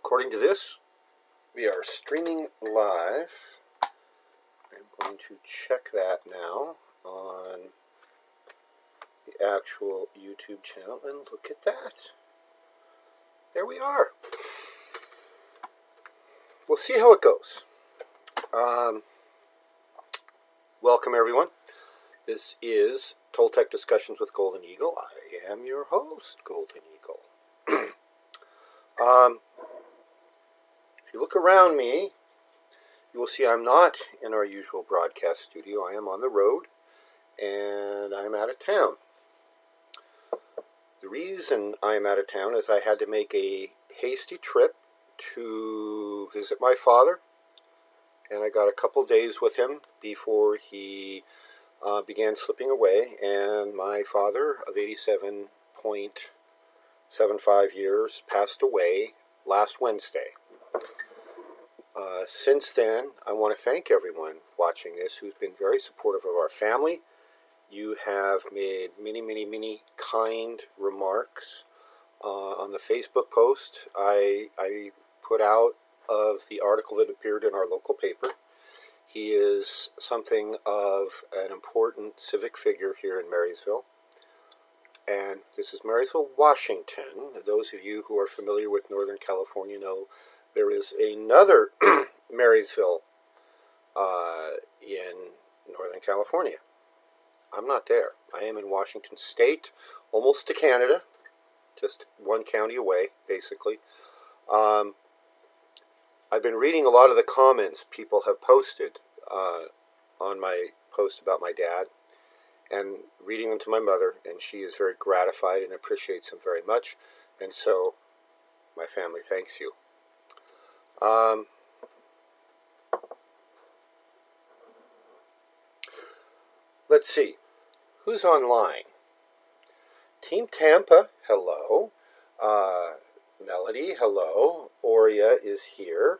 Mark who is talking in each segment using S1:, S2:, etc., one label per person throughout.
S1: According to this, we are streaming live. I'm going to check that now on the actual YouTube channel, and look at that. There we are. We'll see how it goes. Welcome, everyone. This is Toltec Discussions with Golden Eagle. I am your host, Golden Eagle. If you look around me, you will see I'm not in our usual broadcast studio. I am on the road, and I'm out of town. The reason I'm out of town is I had to make a hasty trip to visit my father, and I got a couple days with him before he began slipping away, and my father of 87.75 years passed away last Wednesday. Since then, I want to thank everyone watching this who's been very supportive of our family. You have made many kind remarks on the Facebook post I put out of the article that appeared in our local paper. He is something of an important civic figure here in Marysville. And this is Marysville, Washington. Those of you who are familiar with Northern California know there is another Marysville in Northern California. I'm not there. I am in Washington State, almost to Canada, just one county away, basically. I've been reading a lot of the comments people have posted on my post about my dad, and reading them to my mother, and she is very gratified and appreciates them very much, and so my family thanks you. Let's see. Who's online? Team Tampa, hello. Melody, hello. Oria is here.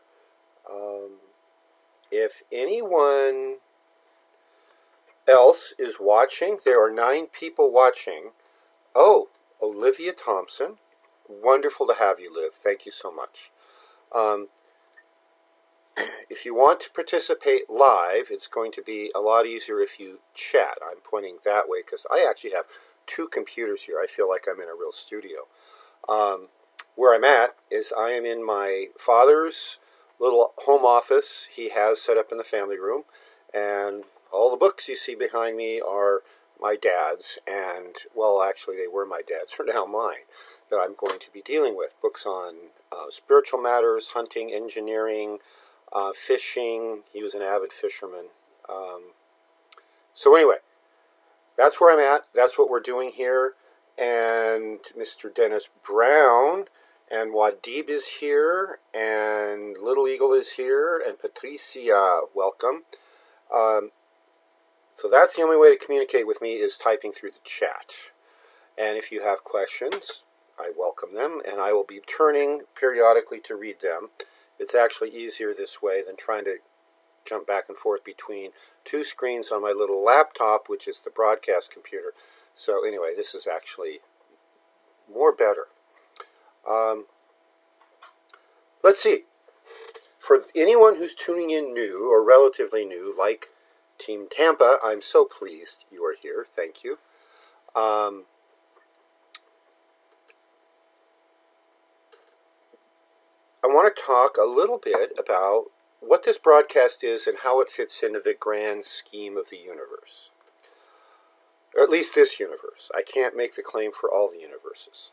S1: If anyone else is watching, there are 9 people watching. Oh, Olivia Thompson. Wonderful to have you, Liv. Thank you so much. If you want to participate live, it's going to be a lot easier if you chat. I'm pointing that way because I actually have 2 computers here. I feel like I'm in a real studio. Where I'm at is I am in my father's little home office he has set up in the family room, and all the books you see behind me are my dad's, and, well, actually they were my dad's, are now mine, that I'm going to be dealing with. Books on spiritual matters, hunting, engineering, fishing. He was an avid fisherman. So anyway, that's where I'm at. That's what we're doing here. And Mr. Dennis Brown and Wadib is here, and Little Eagle is here, and Patricia, welcome. So that's the only way to communicate with me is typing through the chat. And if you have questions, I welcome them, and I will be turning periodically to read them. It's actually easier this way than trying to jump back and forth between 2 screens on my little laptop, which is the broadcast computer. So anyway, this is actually more better. Let's see. For anyone who's tuning in new or relatively new, like Team Tampa, I'm so pleased you are here. Thank you. I want to talk a little bit about what this broadcast is and how it fits into the grand scheme of the universe. Or at least this universe. I can't make the claim for all the universes.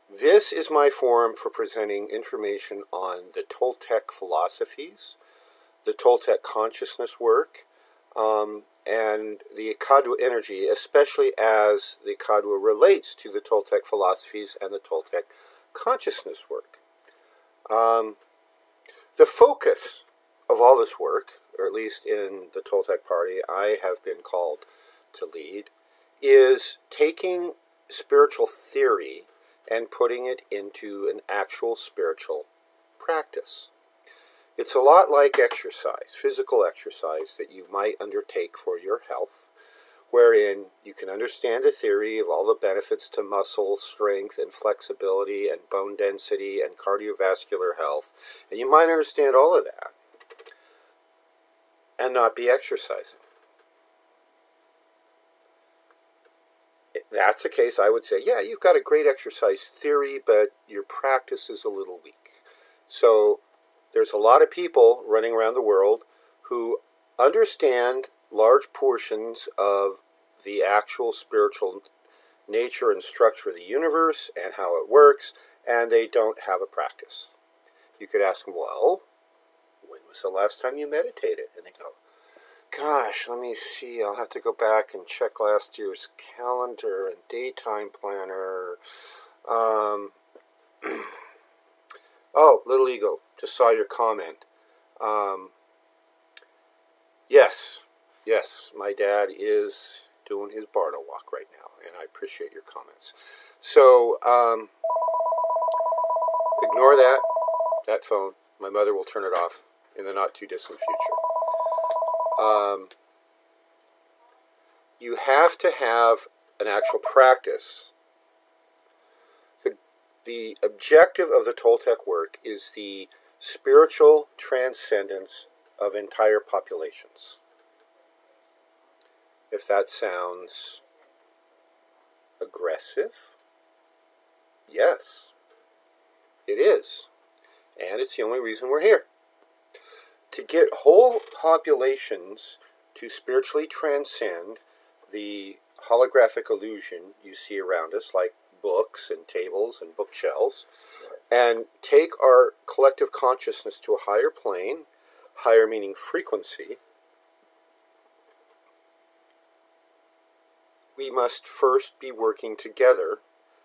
S1: This is my forum for presenting information on the Toltec philosophies, the Toltec consciousness work, and the Ikadwa energy, especially as the Ikadwa relates to the Toltec philosophies and the Toltec consciousness work. The focus of all this work, or at least in the Toltec party I have been called to lead, is taking spiritual theory and putting it into an actual spiritual practice. It's a lot like exercise, physical exercise that you might undertake for your health, wherein you can understand the theory of all the benefits to muscle strength and flexibility and bone density and cardiovascular health, and you might understand all of that and not be exercising. If that's the case, I would say, yeah, you've got a great exercise theory, but your practice is a little weak. So there's a lot of people running around the world who understand large portions of the actual spiritual nature and structure of the universe and how it works, and they don't have a practice. You could ask them, well, when was the last time you meditated? And they go, gosh, let me see, I'll have to go back and check last year's calendar and daytime planner. Oh, Little Eagle, just saw your comment. Yes, my dad is doing his Bardo walk right now, and I appreciate your comments. So, ignore that phone. My mother will turn it off in the not-too-distant future. You have to have an actual practice. The objective of the Toltec work is the spiritual transcendence of entire populations. If that sounds aggressive, yes, it is. And it's the only reason we're here. To get whole populations to spiritually transcend the holographic illusion you see around us, like books and tables and bookshelves, and take our collective consciousness to a higher plane, higher meaning frequency, we must first be working together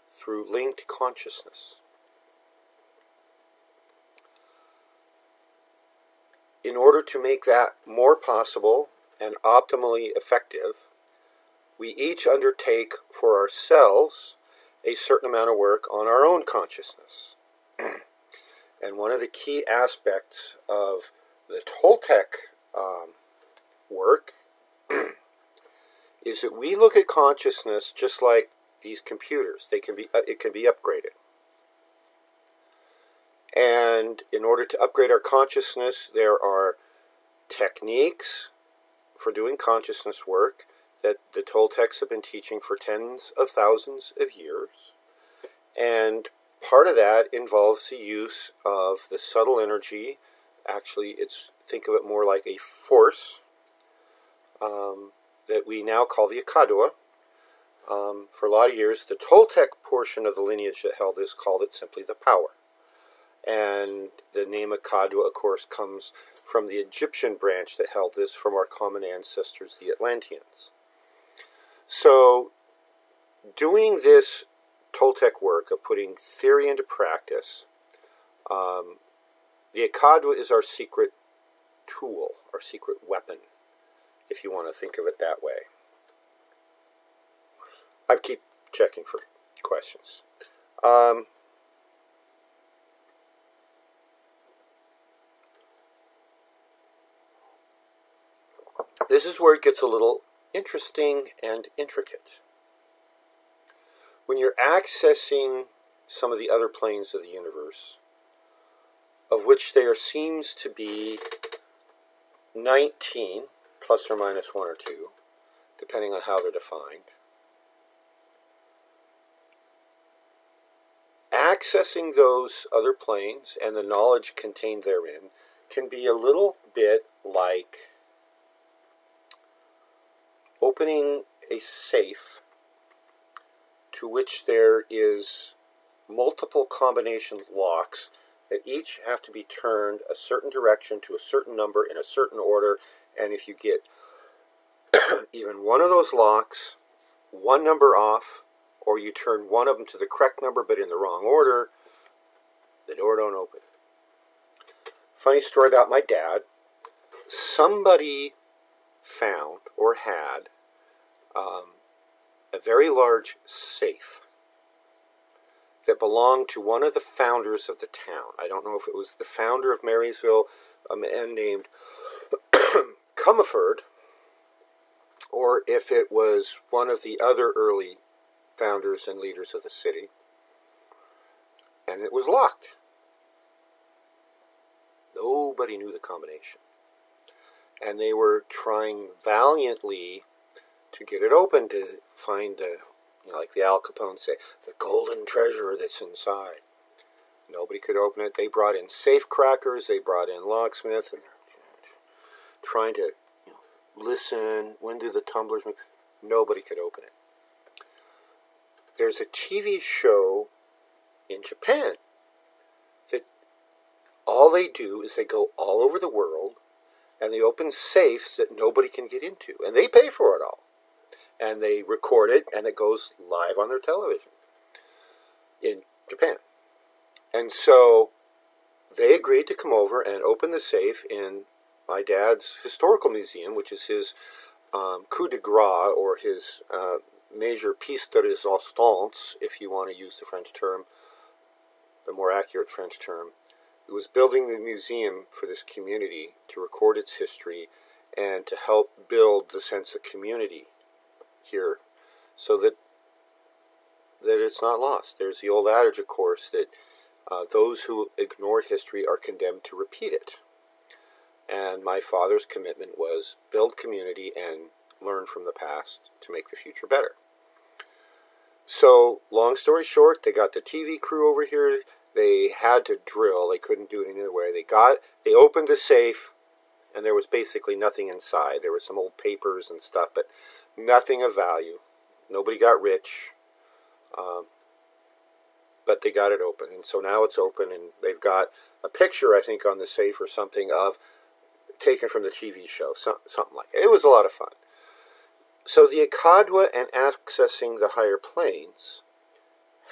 S1: through linked consciousness. In order to make that more possible and optimally effective, we each undertake for ourselves a certain amount of work on our own consciousness. And one of the key aspects of the Toltec work is that we look at consciousness just like these computers. It can be upgraded. And in order to upgrade our consciousness, there are techniques for doing consciousness work that the Toltecs have been teaching for tens of thousands of years. And part of that involves the use of the subtle energy. Actually, think of it more like a force that we now call the Akadua. For a lot of years, the Toltec portion of the lineage that held this called it simply the power. And the name Akadua, of course, comes from the Egyptian branch that held this from our common ancestors, the Atlanteans. So, doing this Toltec work of putting theory into practice, the Akadua is our secret tool, our secret weapon, if you want to think of it that way. I keep checking for questions. This is where it gets a little interesting and intricate. When you're accessing some of the other planes of the universe, of which there seems to be 19, plus or minus 1 or 2, depending on how they're defined, accessing those other planes and the knowledge contained therein can be a little bit like opening a safe to which there is multiple combination locks that each have to be turned a certain direction to a certain number in a certain order, and if you get even one of those locks, one number off, or you turn one of them to the correct number but in the wrong order, the door don't open. Funny story about my dad. Somebody found or had a very large safe that belonged to one of the founders of the town. I don't know if it was the founder of Marysville, a man named Comerford, or if it was one of the other early founders and leaders of the city, and it was locked. Nobody knew the combination. And they were trying valiantly to get it open, to find the, like the Al Capone say, the golden treasure that's inside. Nobody could open it. They brought in safe crackers, they brought in locksmiths, and they're trying to listen, when do the tumblers move? Nobody could open it. There's a TV show in Japan that all they do is they go all over the world and they open safes that nobody can get into. And they pay for it all. And they record it and it goes live on their television in Japan. And so they agreed to come over and open the safe in my dad's historical museum, which is his coup de grace, or his major piece de resistance, if you want to use the French term, the more accurate French term. It was building the museum for this community to record its history and to help build the sense of community here so that it's not lost. There's the old adage, of course, that those who ignore history are condemned to repeat it. And my father's commitment was build community and learn from the past to make the future better. So, long story short, they got the TV crew over here. They had to drill. They couldn't do it any other way. They opened the safe, and there was basically nothing inside. There were some old papers and stuff, but nothing of value. Nobody got rich. But they got it open. And so now it's open, and they've got a picture, I think, on the safe or something of taken from the TV show, something like it. It was a lot of fun. So the Ikadwa and accessing the higher planes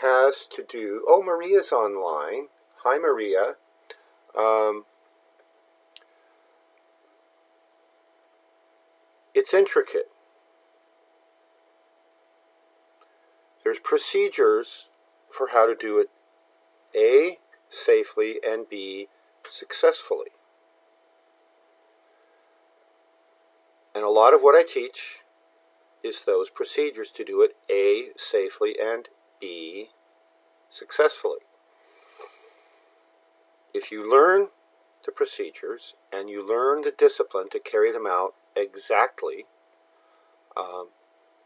S1: has to do... Oh, Maria's online. Hi, Maria. It's intricate. There's procedures for how to do it, A, safely, and B, successfully. And a lot of what I teach is those procedures to do it, A, safely, and B, successfully. If you learn the procedures and you learn the discipline to carry them out exactly,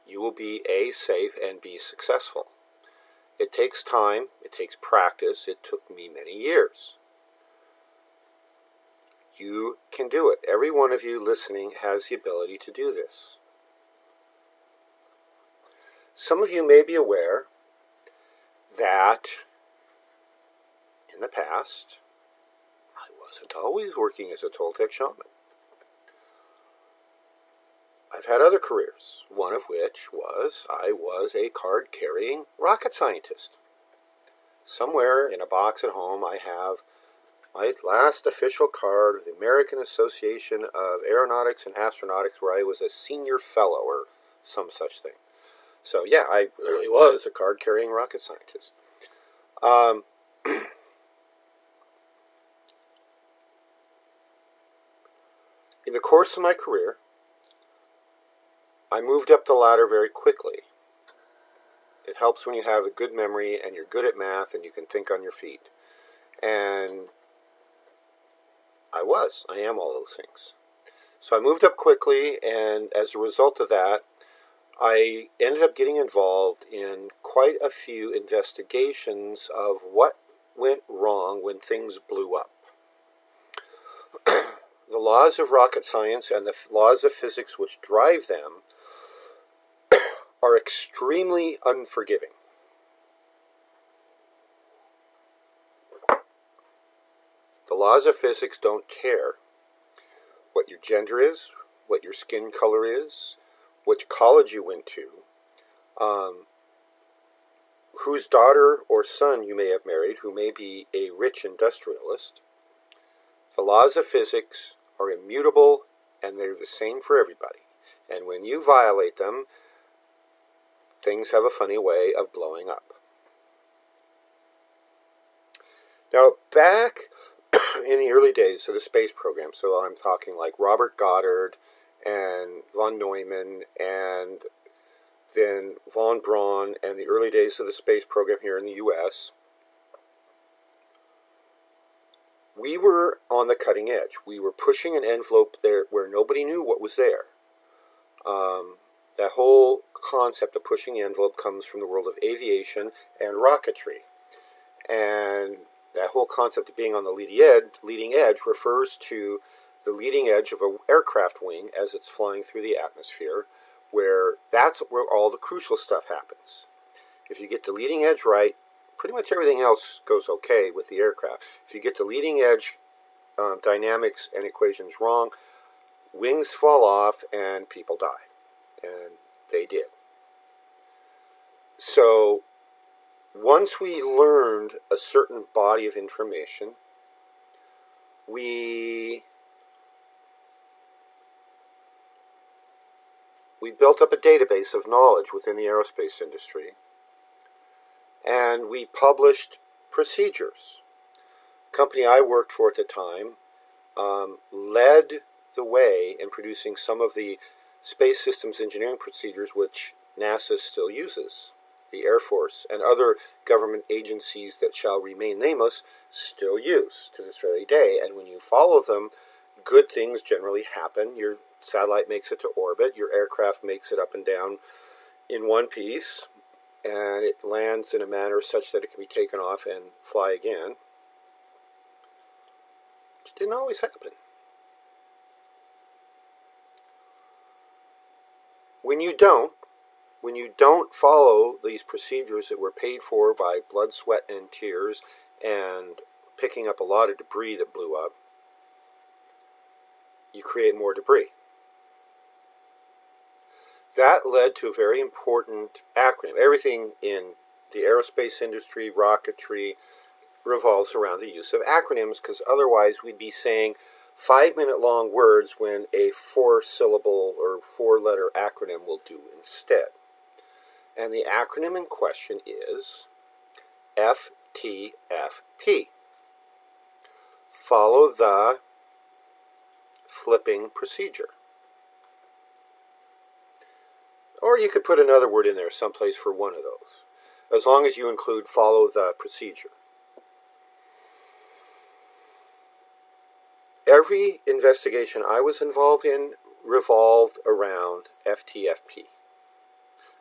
S1: you will be A, safe, and B, successful. It takes time, it takes practice. It took me many years. You can do it. Every one of you listening has the ability to do this. Some of you may be aware that in the past, I wasn't always working as a Toltec shaman. I've had other careers, one of which was I was a card-carrying rocket scientist. Somewhere in a box at home I have my last official card of the American Association of Aeronautics and Astronautics, where I was a senior fellow or some such thing. So yeah, I really was a card-carrying rocket scientist. In the course of my career, I moved up the ladder very quickly. It helps when you have a good memory and you're good at math and you can think on your feet. And I am all those things. So I moved up quickly, and as a result of that, I ended up getting involved in quite a few investigations of what went wrong when things blew up. The laws of rocket science and the laws of physics which drive them are extremely unforgiving. The laws of physics don't care what your gender is, what your skin color is, which college you went to, whose daughter or son you may have married, who may be a rich industrialist. The laws of physics are immutable, and they're the same for everybody. And when you violate them, things have a funny way of blowing up. Now, back in the early days of the space program, so I'm talking like Robert Goddard and von Neumann, and then von Braun, and the early days of the space program here in the U.S., we were on the cutting edge. We were pushing an envelope there where nobody knew what was there. That whole concept of pushing the envelope comes from the world of aviation and rocketry. And that whole concept of being on the leading edge refers to the leading edge of an aircraft wing as it's flying through the atmosphere, where that's where all the crucial stuff happens. If you get the leading edge right, pretty much everything else goes okay with the aircraft. If you get the leading edge dynamics and equations wrong, wings fall off and people die. And they did. So once we learned a certain body of information, we built up a database of knowledge within the aerospace industry, and we published procedures. The company I worked for at the time led the way in producing some of the space systems engineering procedures which NASA still uses. The Air Force and other government agencies that shall remain nameless still use to this very day. And when you follow them, good things generally happen. Your satellite makes it to orbit, your aircraft makes it up and down in one piece, and it lands in a manner such that it can be taken off and fly again. Which didn't always happen. When you don't follow these procedures that were paid for by blood, sweat, and tears, and picking up a lot of debris that blew up, you create more debris. That led to a very important acronym. Everything in the aerospace industry, rocketry, revolves around the use of acronyms, because otherwise we'd be saying 5-minute-long words when a 4-syllable or 4-letter acronym will do instead. And the acronym in question is FTFP. Follow the flipping procedure. Or you could put another word in there someplace for one of those, as long as you include follow the procedure. Every investigation I was involved in revolved around FTFP.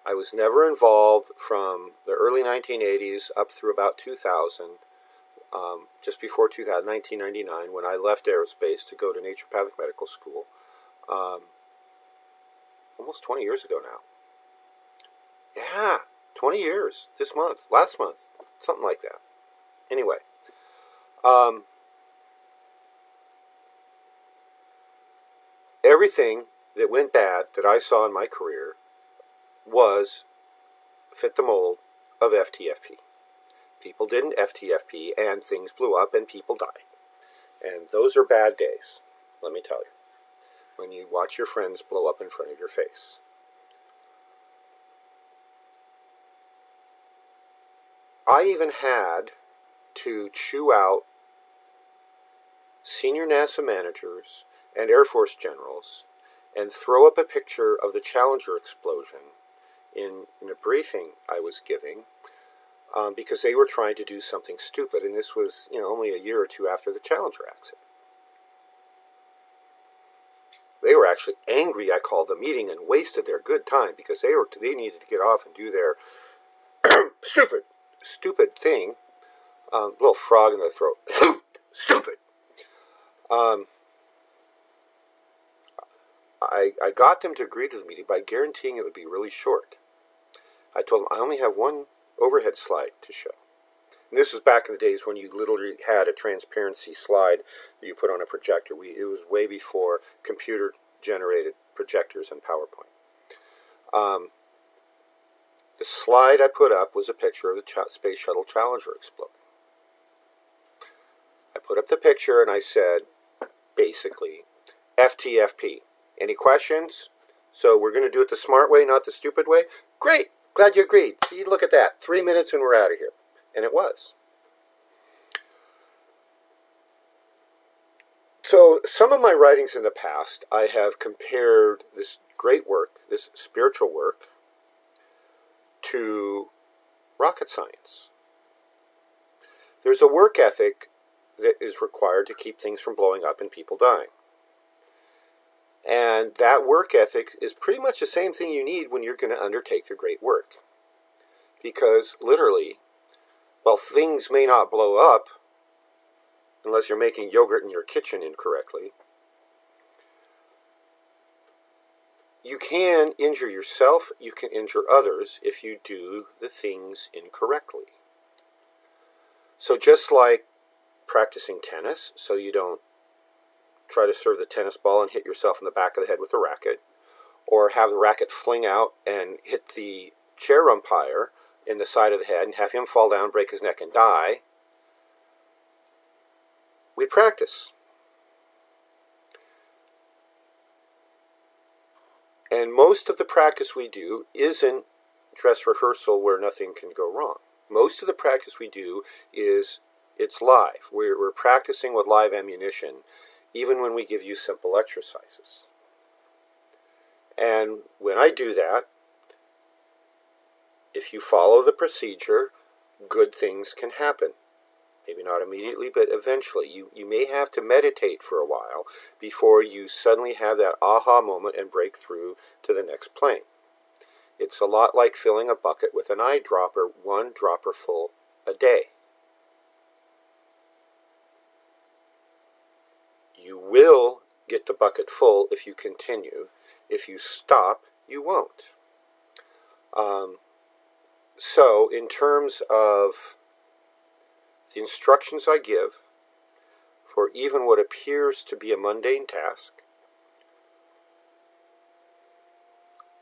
S1: I was never involved from the early 1980s up through about 2000, just before 2000, 1999, when I left aerospace to go to naturopathic medical school, almost 20 years ago now. Yeah, 20 years, this month, last month, something like that. Anyway, everything that went bad that I saw in my career fit the mold of FTFP. People didn't FTFP and things blew up and people died. And those are bad days, let me tell you, when you watch your friends blow up in front of your face. I even had to chew out senior NASA managers and Air Force generals and throw up a picture of the Challenger explosion in a briefing I was giving because they were trying to do something stupid, and this was only a year or two after the Challenger accident. They were actually angry I called the meeting and wasted their good time because they needed to get off and do their stupid thing. Little frog in the throat. Stupid. I got them to agree to the meeting by guaranteeing it would be really short. I told them I only have one overhead slide to show. And this was back in the days when you literally had a transparency slide that you put on a projector. It was way before computer-generated projectors and PowerPoint. The slide I put up was a picture of the Space Shuttle Challenger exploding. I put up the picture and I said, basically, FTFP. Any questions? So we're going to do it the smart way, not the stupid way? Great! Glad you agreed. See, look at that. 3 minutes and we're out of here. And it was. So some of my writings in the past, I have compared this great work, this spiritual work, to rocket science. There's a work ethic that is required to keep things from blowing up and people dying. And that work ethic is pretty much the same thing you need when you're going to undertake the great work. Because literally, while things may not blow up, unless you're making yogurt in your kitchen incorrectly, you can injure yourself, you can injure others if you do the things incorrectly. So just like practicing tennis, so you don't try to serve the tennis ball and hit yourself in the back of the head with a racket, or have the racket fling out and hit the chair umpire in the side of the head and have him fall down, break his neck, and die, we practice. And most of the practice we do isn't dress rehearsal where nothing can go wrong. Most of the practice we do is it's live. We're practicing with live ammunition, even when we give you simple exercises. And when I do that, if you follow the procedure, good things can happen. Maybe not immediately, but eventually. You may have to meditate for a while before you suddenly have that aha moment and break through to the next plane. It's a lot like filling a bucket with an eyedropper, one dropper full a day. You will get the bucket full if you continue. If you stop, you won't. So, in terms of the instructions I give for even what appears to be a mundane task,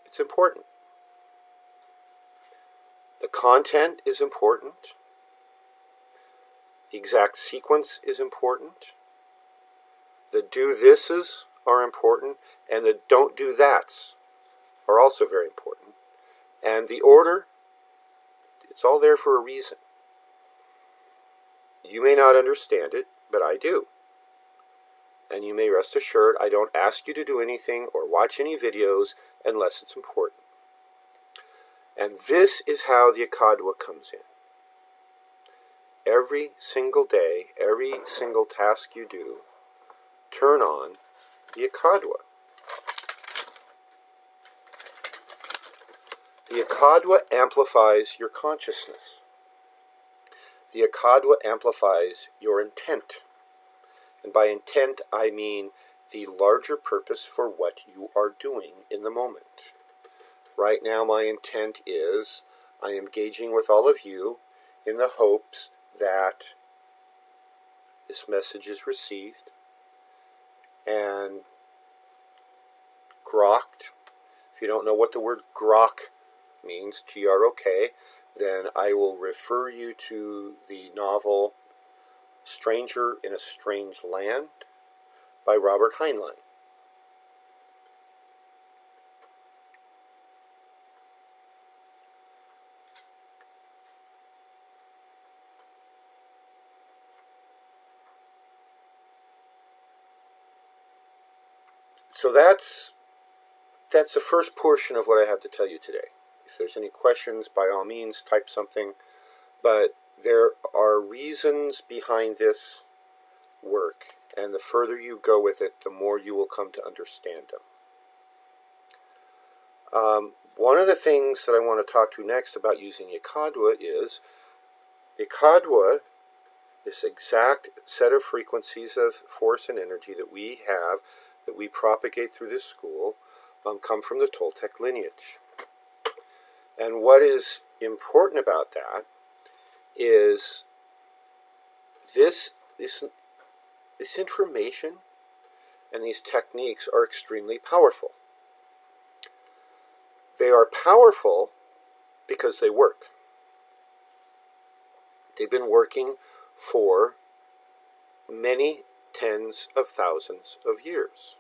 S1: it's important. The content is important. The exact sequence is important. The do thises are important, and the don't do that's are also very important. And the order, it's all there for a reason. You may not understand it, but I do. And you may rest assured I don't ask you to do anything or watch any videos unless it's important. And this is how the Akadwa comes in. Every single day, every single task you do, turn on the Akadwa. The Akadwa amplifies your consciousness. The Akadwa amplifies your intent. And by intent, I mean the larger purpose for what you are doing in the moment. Right now, my intent is I am engaging with all of you in the hopes that this message is received and grokked. If you don't know what the word grok means, G-R-O-K, then I will refer you to the novel Stranger in a Strange Land by Robert Heinlein. So that's the first portion of what I have to tell you today. If there's any questions, by all means, type something. But there are reasons behind this work, and the further you go with it, the more you will come to understand them. One of the things that I want to talk to next about using Akadwa is Akadwa, this exact set of frequencies of force and energy that we have, that we propagate through this school, come from the Toltec lineage. And what is important about that is this information and these techniques are extremely powerful. They are powerful because they work. They've been working for many tens of thousands of years.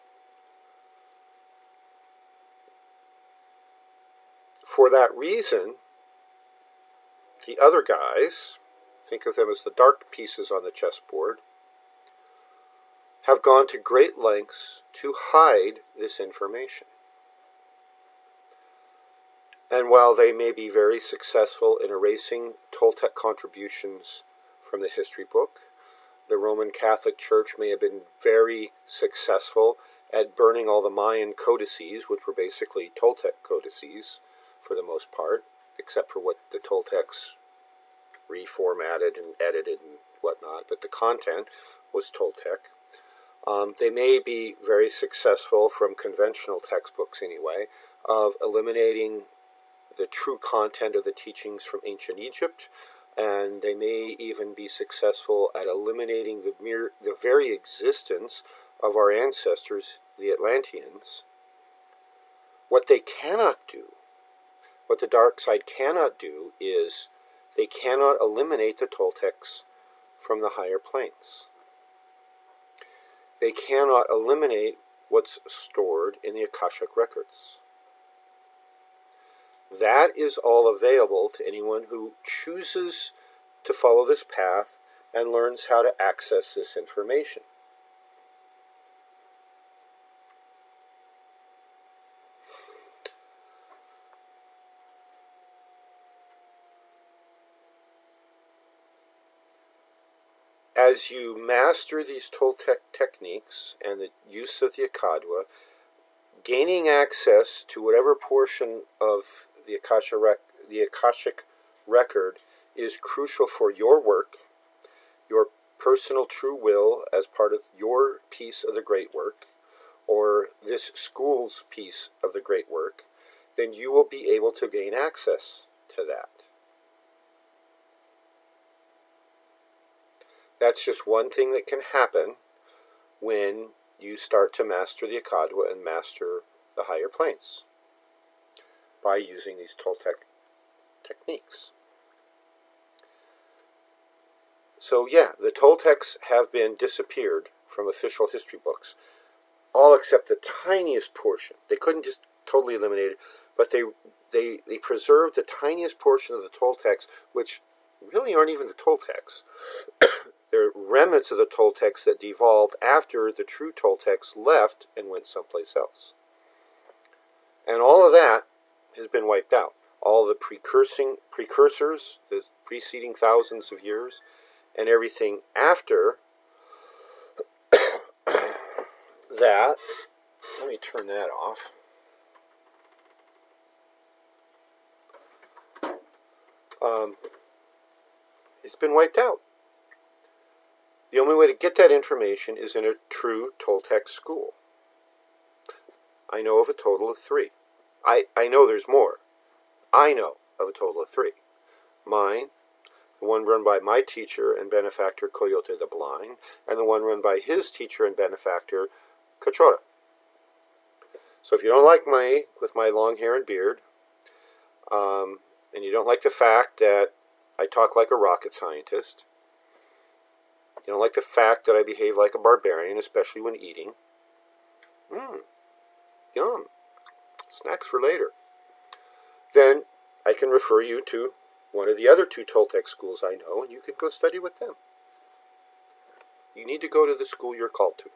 S1: For that reason, the other guys, think of them as the dark pieces on the chessboard, have gone to great lengths to hide this information. And while they may be very successful in erasing Toltec contributions from the history book, the Roman Catholic Church may have been very successful at burning all the Mayan codices, which were basically Toltec codices for the most part, except for what the Toltecs reformatted and edited and whatnot, but the content was Toltec. They may be very successful from conventional textbooks anyway, of eliminating the true content of the teachings from ancient Egypt, and they may even be successful at eliminating the very existence of our ancestors, the Atlanteans. What they cannot do, what the dark side cannot do, is they cannot eliminate the Toltecs from the higher planes. They cannot eliminate what's stored in the Akashic records. That is all available to anyone who chooses to follow this path and learns how to access this information. As you master these Toltec techniques and the use of the Akadwa, gaining access to whatever portion of the Akashic record is crucial for your work, your personal true will as part of your piece of the great work, or this school's piece of the great work, then you will be able to gain access to that. That's just one thing that can happen when you start to master the Akadwa and master the higher planes by using these Toltec techniques. So yeah, the Toltecs have been disappeared from official history books, all except the tiniest portion. They couldn't just totally eliminate it, but they preserved the tiniest portion of the Toltecs, which really aren't even the Toltecs. They're remnants of the Toltecs that devolved after the true Toltecs left and went someplace else. And all of that has been wiped out. All the precursors, the preceding thousands of years, and everything after that. Let me turn that off. It's been wiped out. The only way to get that information is in a true Toltec school. I know of a total of 3. I know there's more. I know of a total of 3. Mine, the one run by my teacher and benefactor, Coyote the Blind, and the one run by his teacher and benefactor, Cachora. So if you don't like me with my long hair and beard, and you don't like the fact that I talk like a rocket scientist, you don't like the fact that I behave like a barbarian, especially when eating, yum, snacks for later, then I can refer you to one of the other 2 Toltec schools I know, and you can go study with them. You need to go to the school you're called to.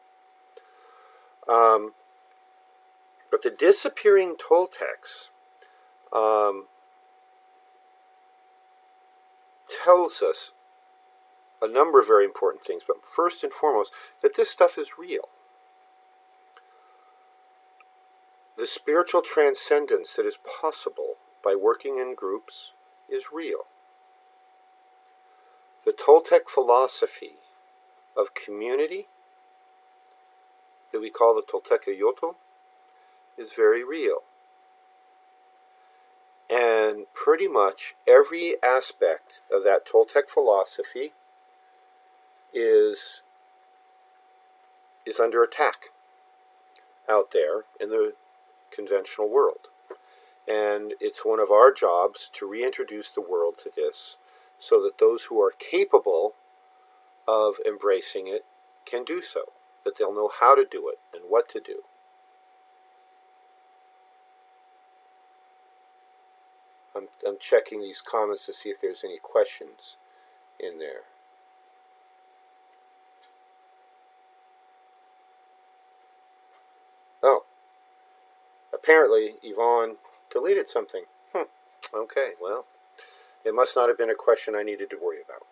S1: But the disappearing Toltecs tells us a number of very important things, but first and foremost, that this stuff is real. The spiritual transcendence that is possible by working in groups is real. The Toltec philosophy of community that we call the Toltecayoto is very real. And pretty much every aspect of that Toltec philosophy is under attack out there in the conventional world. And it's one of our jobs to reintroduce the world to this so that those who are capable of embracing it can do so, that they'll know how to do it and what to do. I'm checking these comments to see if there's any questions in there. apparently, Yvonne deleted something. Okay, well, it must not have been a question I needed to worry about.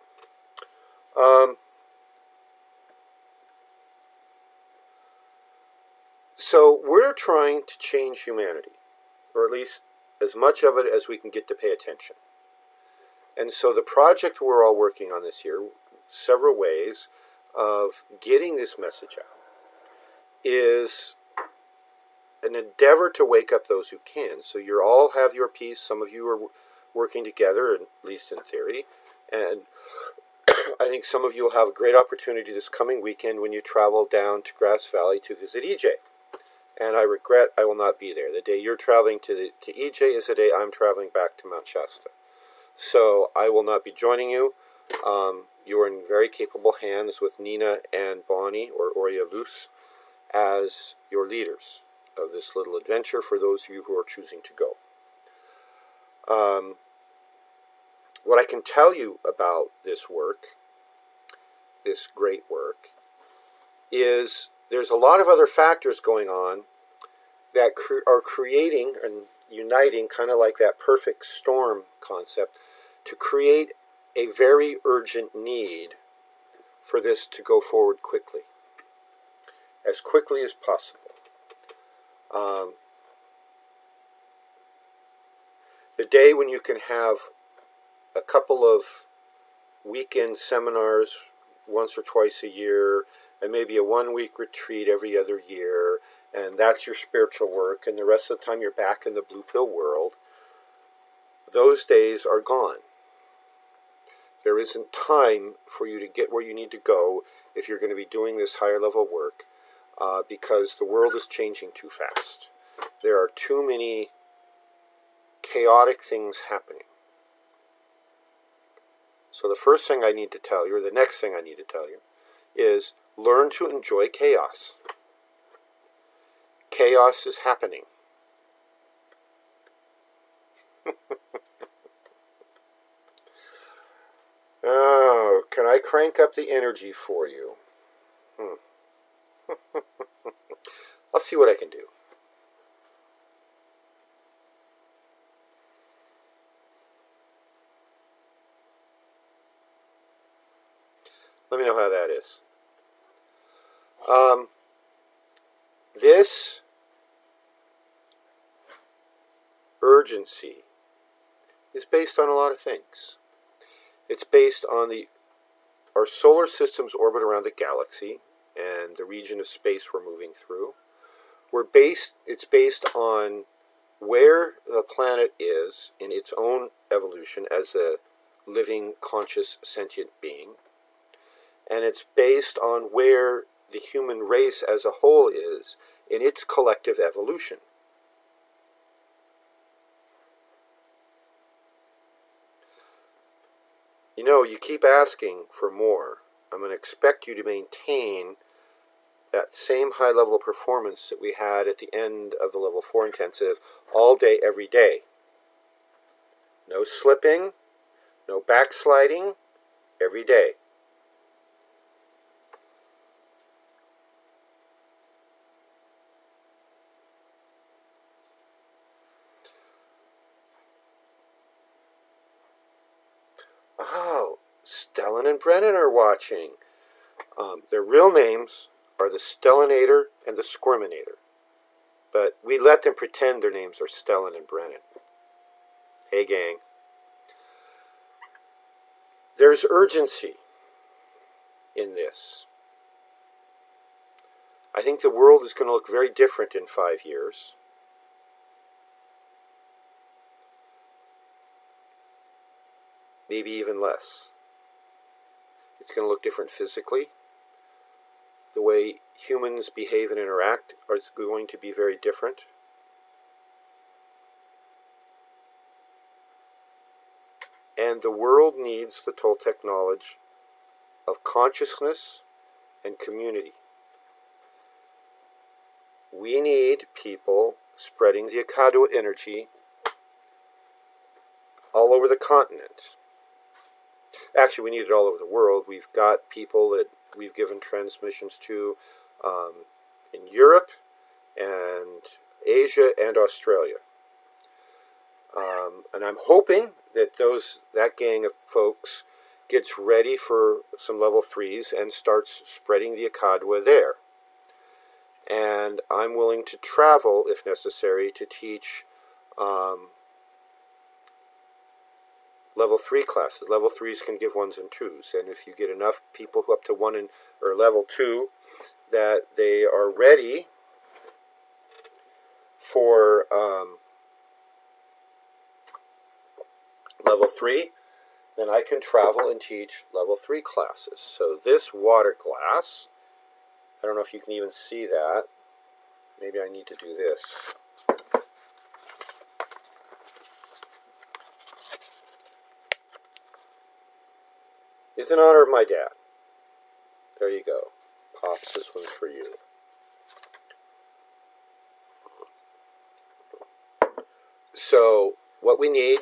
S1: So we're trying to change humanity, or at least as much of it as we can get to pay attention. And so the project we're all working on this year, several ways of getting this message out, is an endeavor to wake up those who can. So you all have your piece. Some of you are working together, at least in theory. And I think some of you will have a great opportunity this coming weekend when you travel down to Grass Valley to visit EJ. And I regret I will not be there. The day you're traveling to EJ is the day I'm traveling back to Mount Shasta. So I will not be joining you. You are in very capable hands with Nina and Bonnie, or Oria Luce, as your leaders of this little adventure for those of you who are choosing to go. What I can tell you about this work, this great work, is there's a lot of other factors going on that are creating and uniting, kind of like that perfect storm concept, to create a very urgent need for this to go forward quickly, as quickly as possible. The day when you can have a couple of weekend seminars once or twice a year, and maybe a 1-week retreat every other year, and that's your spiritual work, and the rest of the time you're back in the blue pill world, those days are gone. There isn't time for you to get where you need to go if you're going to be doing this higher level work, because the world is changing too fast. There are too many chaotic things happening. So the first thing I need to tell you, or the next thing I need to tell you, is learn to enjoy chaos. Chaos is happening. Oh, can I crank up the energy for you? I'll see what I can do. Let me know how that is. This urgency is based on a lot of things. It's based on our solar system's orbit around the galaxy and the region of space we're moving through. It's based on where the planet is in its own evolution as a living, conscious, sentient being. And it's based on where the human race as a whole is in its collective evolution. You know, you keep asking for more. I'm going to expect you to maintain that same high level of performance that we had at the end of the level 4 intensive all day, every day. No slipping, no backsliding, every day. Oh, Stellan and Brennan are watching. Their real names are the Stellanator and the Squirminator. But we let them pretend their names are Stellan and Brennan. Hey, gang. There's urgency in this. I think the world is going to look very different in 5 years. Maybe even less. It's going to look different physically. The way humans behave and interact is going to be very different. And the world needs the Toltec knowledge of consciousness and community. We need people spreading the Akadu energy all over the continent. Actually, we need it all over the world. We've got people that we've given transmissions to in Europe and Asia, and Australia. And I'm hoping that that gang of folks gets ready for some level 3s and starts spreading the Akadwa there. And I'm willing to travel, if necessary, to teach level 3 classes. Level 3s can give 1s and 2s. And if you get enough people who up to 1 or level 2 that they are ready for level 3, then I can travel and teach level 3 classes. So this water glass, I don't know if you can even see that. Maybe I need to do this. Is in honor of my dad. There you go. Pops, this one's for you. So what we need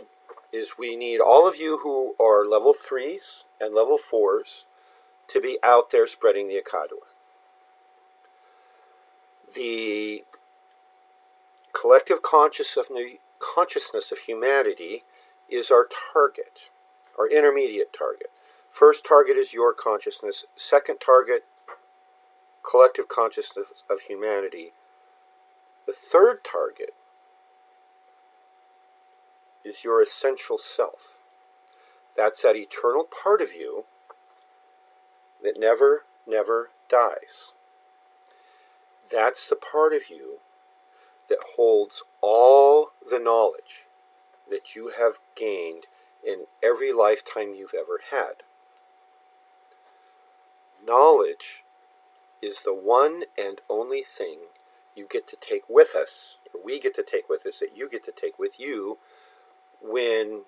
S1: is we need all of you who are level 3s and level 4s to be out there spreading the Akadwa. The collective consciousness of humanity is our target, our intermediate target. First target is your consciousness. Second target, collective consciousness of humanity. The third target is your essential self. That's that eternal part of you that never, never dies. That's the part of you that holds all the knowledge that you have gained in every lifetime you've ever had. Knowledge is the one and only thing you get to take with us, or we get to take with us, that you get to take with you when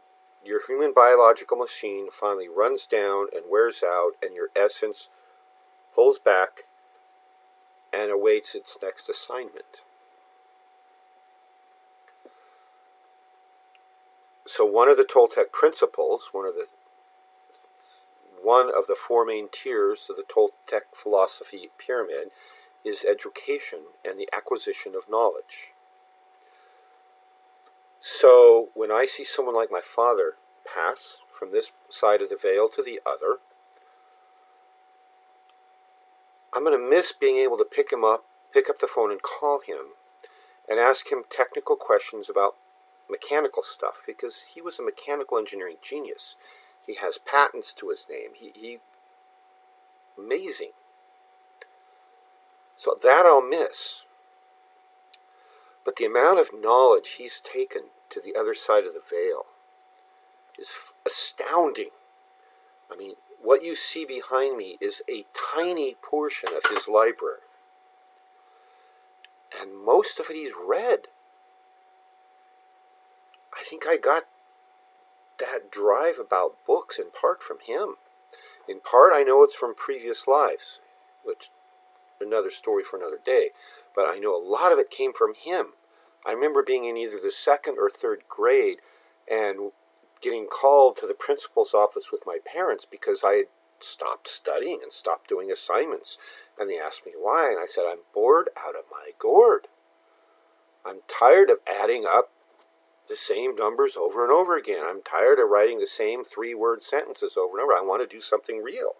S1: your human biological machine finally runs down and wears out and your essence pulls back and awaits its next assignment. So one of the Toltec principles, one of the 4 main tiers of the Toltec philosophy pyramid is education and the acquisition of knowledge. So when I see someone like my father pass from this side of the veil to the other, I'm going to miss being able to pick up the phone and call him and ask him technical questions about mechanical stuff, because he was a mechanical engineering genius. He has patents to his name. He amazing. So that I'll miss. But the amount of knowledge he's taken to the other side of the veil is astounding. I mean, what you see behind me is a tiny portion of his library. And most of it he's read. I think I got that drive about books in part from him. In part, I know it's from previous lives, which another story for another day. But I know a lot of it came from him. I remember being in either the 2nd or 3rd grade and getting called to the principal's office with my parents because I had stopped studying and stopped doing assignments. And they asked me why, and I said, I'm bored out of my gourd. I'm tired of adding up the same numbers over and over again. I'm tired of writing the same 3-word sentences over and over. I want to do something real.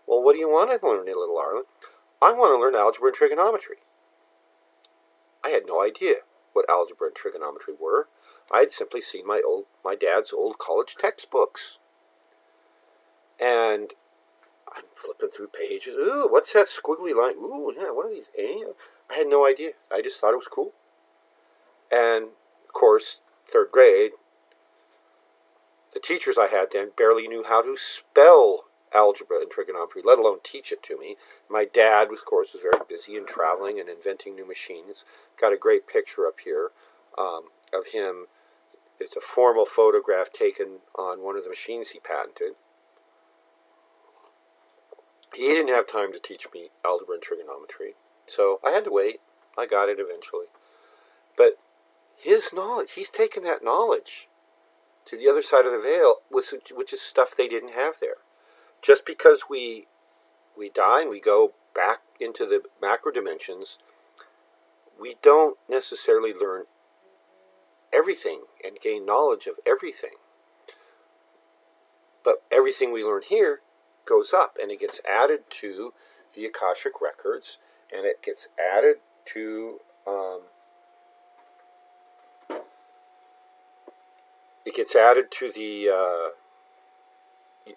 S1: Well, what do you want to learn, little Arlen? I want to learn algebra and trigonometry. I had no idea what algebra and trigonometry were. I had simply seen my dad's old college textbooks. And I'm flipping through pages. Ooh, what's that squiggly line? Ooh, yeah, what are these? I had no idea. I just thought it was cool. And, of course, 3rd grade, the teachers I had then barely knew how to spell algebra and trigonometry, let alone teach it to me. My dad, of course, was very busy in traveling and inventing new machines. Got a great picture up here of him. It's a formal photograph taken on one of the machines he patented. He didn't have time to teach me algebra and trigonometry, so I had to wait. I got it eventually. But his knowledge, he's taken that knowledge to the other side of the veil, which is stuff they didn't have there. Just because we die and we go back into the macro dimensions, we don't necessarily learn everything and gain knowledge of everything. But everything we learn here goes up, and it gets added to the Akashic records, and it gets added to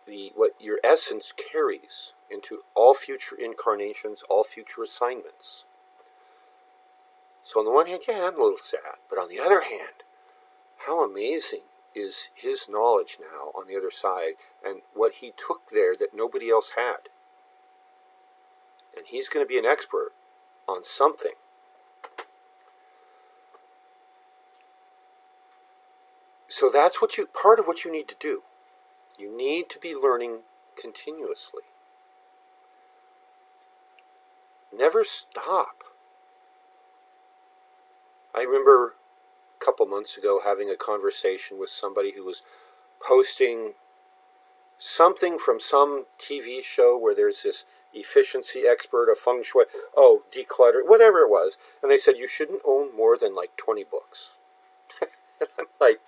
S1: the what your essence carries into all future incarnations, all future assignments. So on the one hand, yeah, I'm a little sad, but on the other hand, how amazing is his knowledge now on the other side, and what he took there that nobody else had. And he's going to be an expert on something. So that's part of what you need to do. You need to be learning continuously. Never stop. I remember a couple months ago having a conversation with somebody who was posting something from some TV show where there's this efficiency expert, a feng shui, declutter, whatever it was. And they said you shouldn't own more than like 20 books. And I'm like,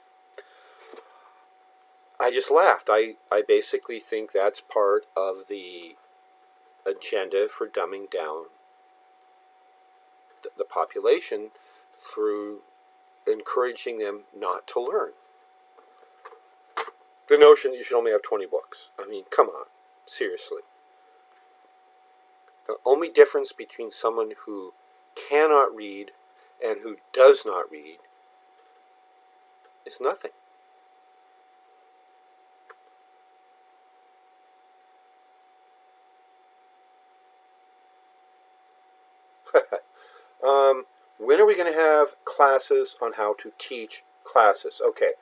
S1: I just laughed. I basically think that's part of the agenda for dumbing down the population through encouraging them not to learn. The notion that you should only have 20 books. I mean, come on. Seriously. The only difference between someone who cannot read and who does not read is nothing. When are we going to have classes on how to teach classes? Okay,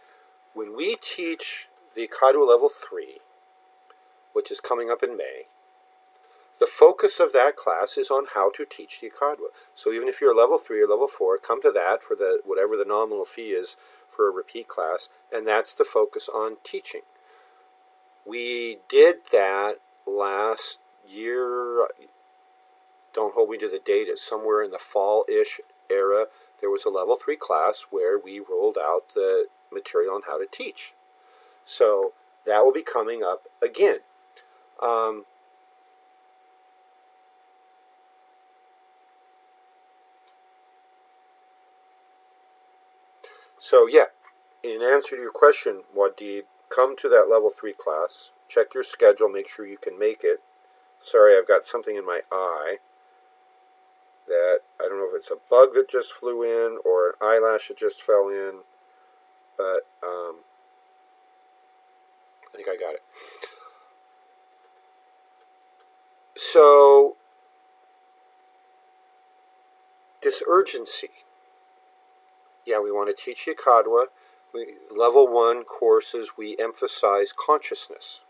S1: when we teach the Kadwa Level 3, which is coming up in May, the focus of that class is on how to teach the Kadwa. So even if you're Level 3 or Level 4, come to that for whatever the nominal fee is for a repeat class, and that's the focus on teaching. We did that last year. Don't hold me to the date. It's somewhere in the fall-ish era. There was a Level 3 class where we rolled out the material on how to teach. So that will be coming up again. So yeah, in answer to your question, Wadib, come to that Level 3 class. Check your schedule. Make sure you can make it. Sorry, I've got something in my eye that I don't know if it's a bug that just flew in or an eyelash that just fell in, but I think I got it. So this urgency. Yeah, we want to teach you Kadwa. Level 1 courses, we emphasize consciousness,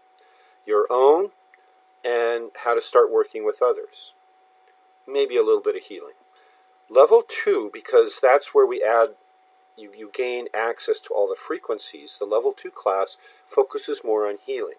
S1: your own, and how to start working with others. Maybe a little bit of healing. Level 2, because that's where we add, you gain access to all the frequencies. The Level 2 class focuses more on healing.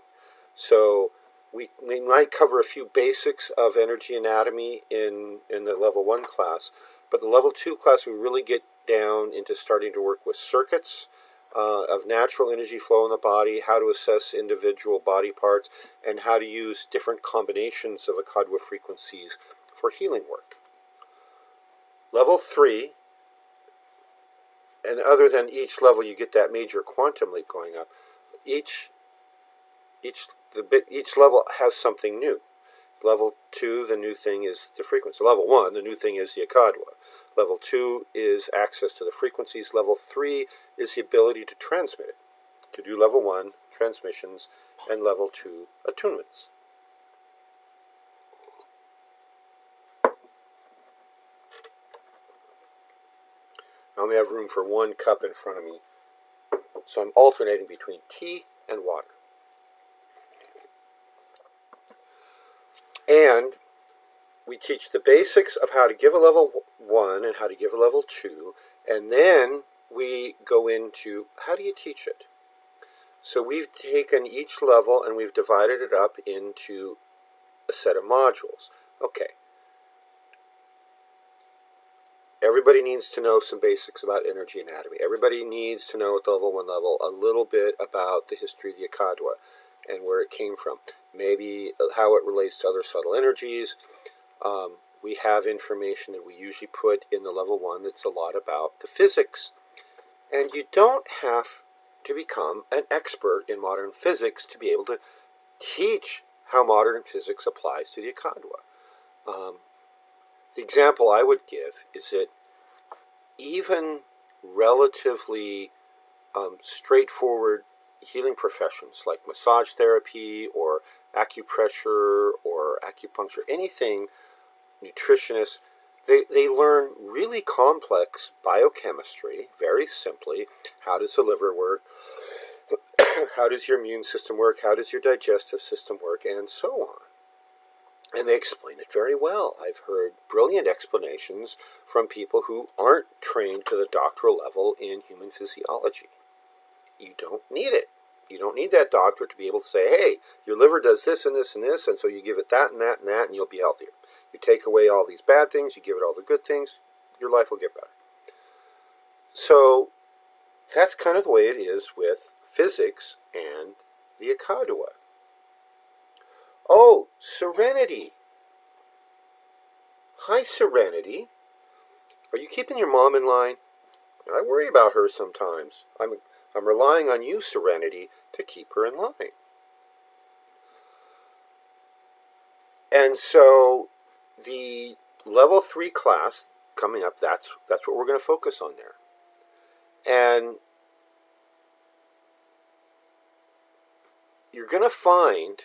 S1: So we might cover a few basics of energy anatomy in the Level 1 class, but the Level 2 class we really get down into starting to work with circuits of natural energy flow in the body, how to assess individual body parts, and how to use different combinations of Akadwa frequencies for healing work. Level 3, and other than each level you get that major quantum leap going up, each level has something new. Level 2, the new thing is the frequency. Level 1, the new thing is the Akadwa. Level 2 is access to the frequencies. Level 3 is the ability to transmit it, to do Level 1 transmissions and Level 2 attunements. I only have room for one cup in front of me, so I'm alternating between tea and water. And we teach the basics of how to give a Level 1 and how to give a Level 2, and then we go into how do you teach it. So we've taken each level and we've divided it up into a set of modules. Okay. Everybody needs to know some basics about energy anatomy. Everybody needs to know at the level 1 level a little bit about the history of the Akadwa and where it came from. Maybe how it relates to other subtle energies. We have information that we usually put in the level 1 that's a lot about the physics. And you don't have to become an expert in modern physics to be able to teach how modern physics applies to the Akadwa. The example I would give is that even relatively straightforward healing professions like massage therapy or acupressure or acupuncture, anything, nutritionists, they learn really complex biochemistry very simply. How does the liver work? How does your immune system work? How does your digestive system work? And so on. And they explain it very well. I've heard brilliant explanations from people who aren't trained to the doctoral level in human physiology. You don't need it. You don't need that doctor to be able to say, hey, your liver does this and this and this, and so you give it that and that and that, and you'll be healthier. You take away all these bad things, you give it all the good things, your life will get better. So that's kind of the way it is with physics and the Akadwa. Oh, Serenity. Hi, Serenity. Are you keeping your mom in line? I worry about her sometimes. I'm relying on you, Serenity, to keep her in line. And so the level 3 class coming up, that's what we're going to focus on there. And you're going to find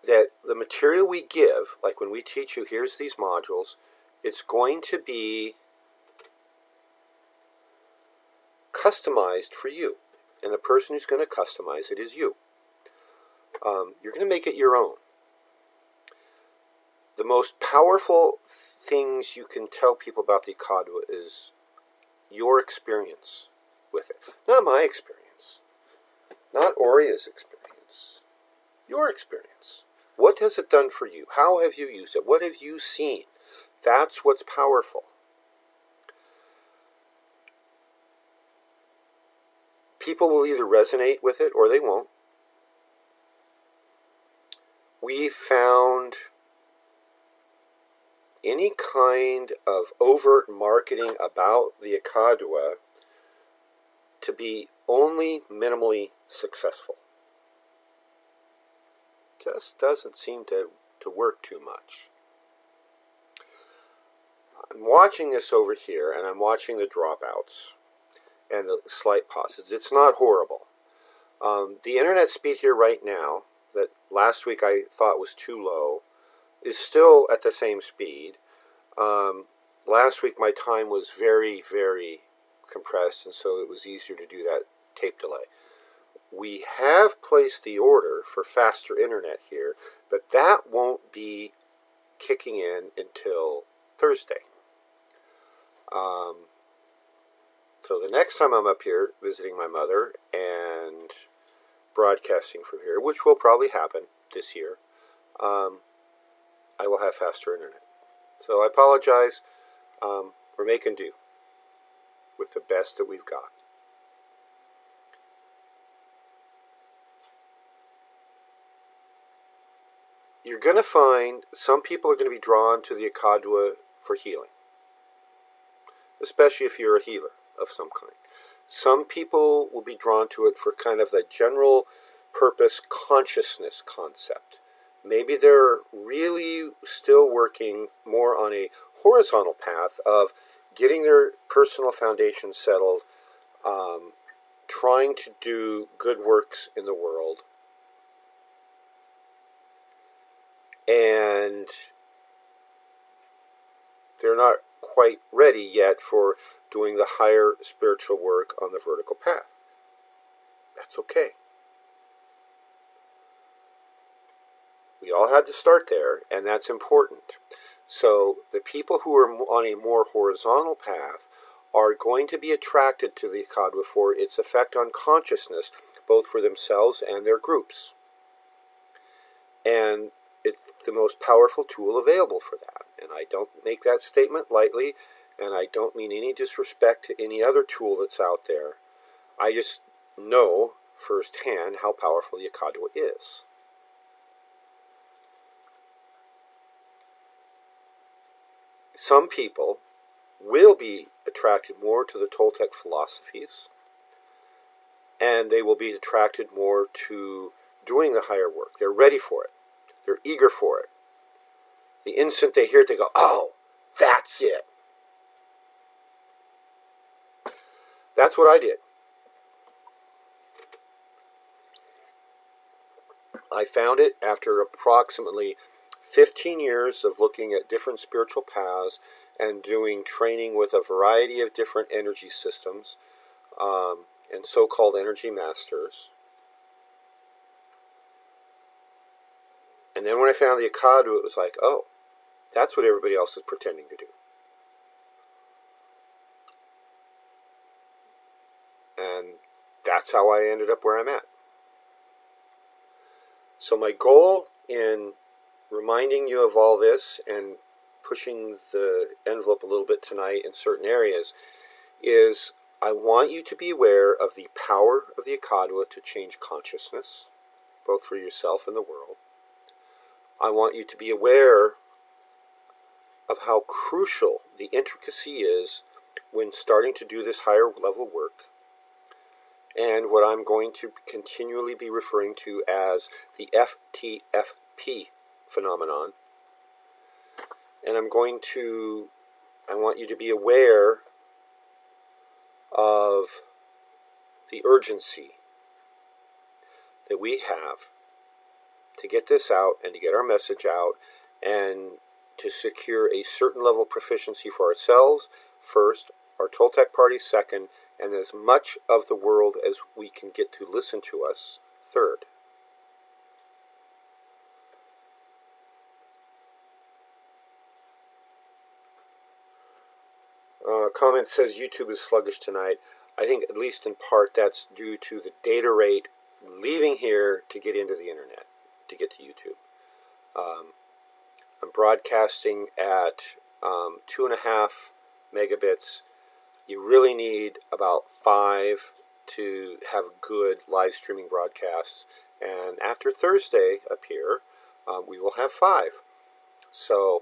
S1: that the material we give, like when we teach you, here's these modules, it's going to be customized for you. And the person who's going to customize it is you. You're going to make it your own. The most powerful things you can tell people about the Akadwa is your experience with it. Not my experience. Not Oria's experience. Your experience. What has it done for you? How have you used it? What have you seen? That's what's powerful. People will either resonate with it or they won't. We found any kind of overt marketing about the Akadwa to be only minimally successful. Just doesn't seem to work too much. I'm watching this over here, and I'm watching the dropouts and the slight pauses. It's not horrible. The internet speed here right now, that last week I thought was too low, is still at the same speed. Last week my time was very, very compressed, and so it was easier to do that tape delay. We have placed the order for faster internet here, but that won't be kicking in until Thursday. So the next time I'm up here visiting my mother and broadcasting from here, which will probably happen this year, I will have faster internet. So I apologize. We're making do with the best that we've got. You're going to find some people are going to be drawn to the Akadwa for healing, especially if you're a healer of some kind. Some people will be drawn to it for kind of the general purpose consciousness concept. Maybe they're really still working more on a horizontal path of getting their personal foundation settled, trying to do good works in the world, and they're not quite ready yet for doing the higher spiritual work on the vertical path. That's okay. We all had to start there, and that's important. So the people who are on a more horizontal path are going to be attracted to the Akadwa for its effect on consciousness, both for themselves and their groups. And it's the most powerful tool available for that. And I don't make that statement lightly, and I don't mean any disrespect to any other tool that's out there. I just know firsthand how powerful the Akadwa is. Some people will be attracted more to the Toltec philosophies, and they will be attracted more to doing the higher work. They're ready for it. They're eager for it. The instant they hear it, they go, oh, that's it. That's what I did. I found it after approximately 15 years of looking at different spiritual paths and doing training with a variety of different energy systems and so-called energy masters. And then when I found the Akadwa, it was like, oh, that's what everybody else is pretending to do. And that's how I ended up where I'm at. So my goal in reminding you of all this and pushing the envelope a little bit tonight in certain areas is I want you to be aware of the power of the Akadwa to change consciousness, both for yourself and the world. I want you to be aware of how crucial the intricacy is when starting to do this higher level work, and what I'm going to continually be referring to as the FTFP phenomenon. And I want you to be aware of the urgency that we have to get this out and to get our message out and to secure a certain level of proficiency for ourselves first, our Toltec party second, and as much of the world as we can get to listen to us third. Comment says YouTube is sluggish tonight. I think at least in part that's due to the data rate leaving here to get into the internet, to get to YouTube. I'm broadcasting at 2.5 megabits. You really need about 5 to have good live streaming broadcasts. And after Thursday up here, we will have 5. So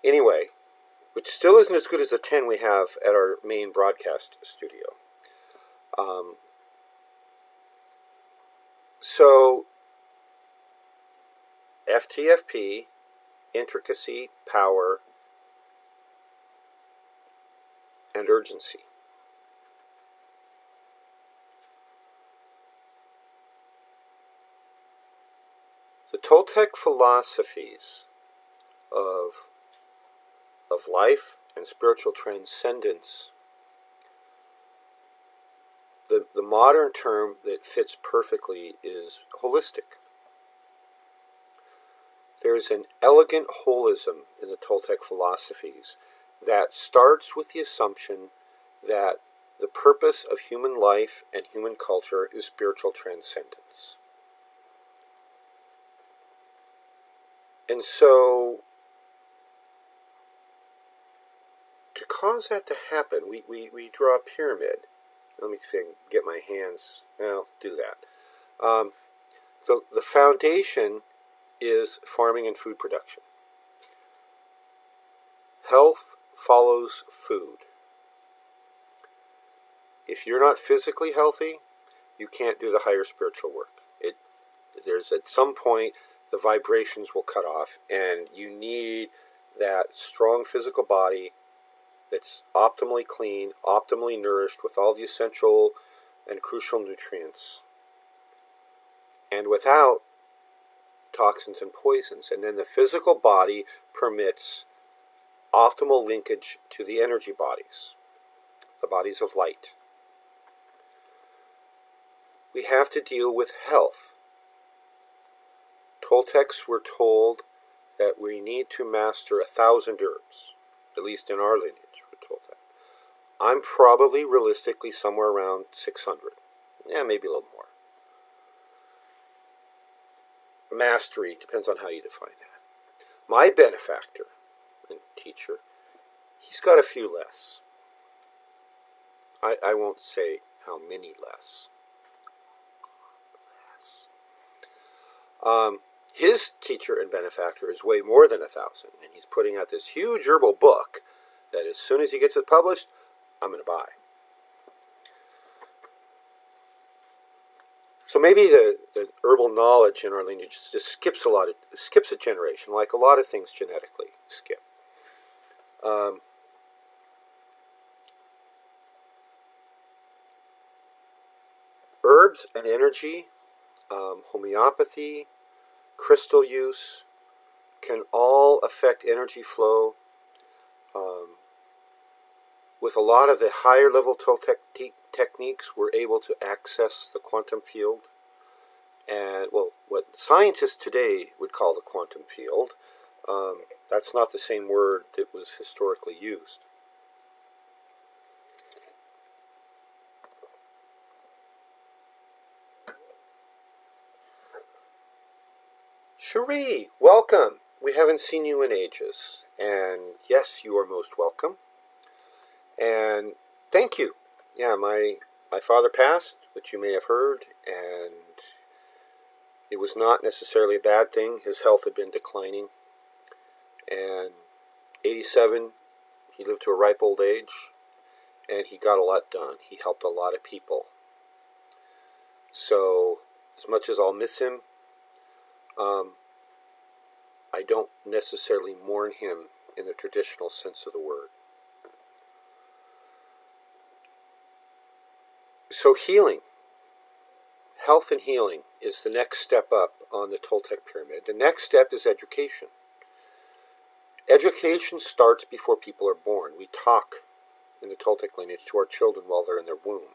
S1: anyway, which still isn't as good as the 10 we have at our main broadcast studio. So FTFP, intricacy, power, and urgency. The Toltec philosophies of life and spiritual transcendence, the modern term that fits perfectly is holistic. There's an elegant holism in the Toltec philosophies that starts with the assumption that the purpose of human life and human culture is spiritual transcendence. And so, to cause that to happen, we draw a pyramid. Let me see if I can get my hands, do that. So the foundation is farming and food production. Health follows food. If you're not physically healthy, you can't do the higher spiritual work. There's at some point the vibrations will cut off, and you need that strong physical body that's optimally clean, optimally nourished with all the essential and crucial nutrients, and without toxins and poisons. And then the physical body permits optimal linkage to the energy bodies, the bodies of light. We have to deal with health. Toltecs were told that we need to master 1,000 herbs, at least in our lineage, we're told that. I'm probably realistically somewhere around 600. Yeah, maybe a little more. Mastery depends on how you define that. My benefactor, and teacher, he's got a few less. I won't say how many less. His teacher and benefactor is way more than 1,000, and he's putting out this huge herbal book that as soon as he gets it published, I'm going to buy. So maybe the herbal knowledge in our lineage just skips a generation, like a lot of things genetically skip. Herbs and energy, homeopathy, crystal use can all affect energy flow. With a lot of the higher level Toltec techniques, we're able to access the quantum field. And, well, what scientists today would call the quantum field, that's not the same word that was historically used. Cherie, welcome. We haven't seen you in ages. And yes, you are most welcome. And thank you. Yeah, my father passed, which you may have heard, and it was not necessarily a bad thing. His health had been declining. And 87, he lived to a ripe old age, and he got a lot done. He helped a lot of people. So, as much as I'll miss him, I don't necessarily mourn him in the traditional sense of the word. So healing, health and healing is the next step up on the Toltec pyramid. The next step is education. Education starts before people are born. We talk in the Toltec lineage to our children while they're in their womb.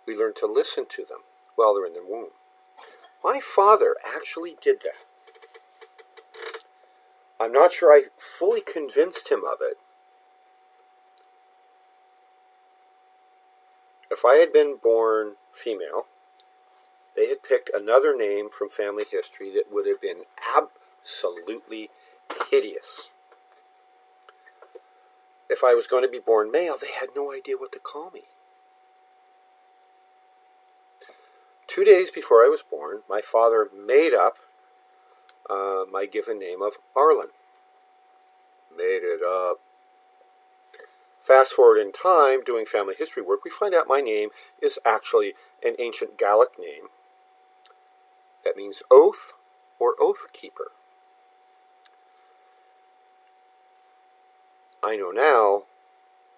S1: We learn to listen to them while they're in their womb. My father actually did that. I'm not sure I fully convinced him of it. If I had been born female, they had picked another name from family history that would have been absolutely hideous. If I was going to be born male, they had no idea what to call me. 2 days before I was born, my father made up my given name of Arlen. Made it up. Fast forward in time, doing family history work, we find out my name is actually an ancient Gallic name that means oath or oath keeper. I know now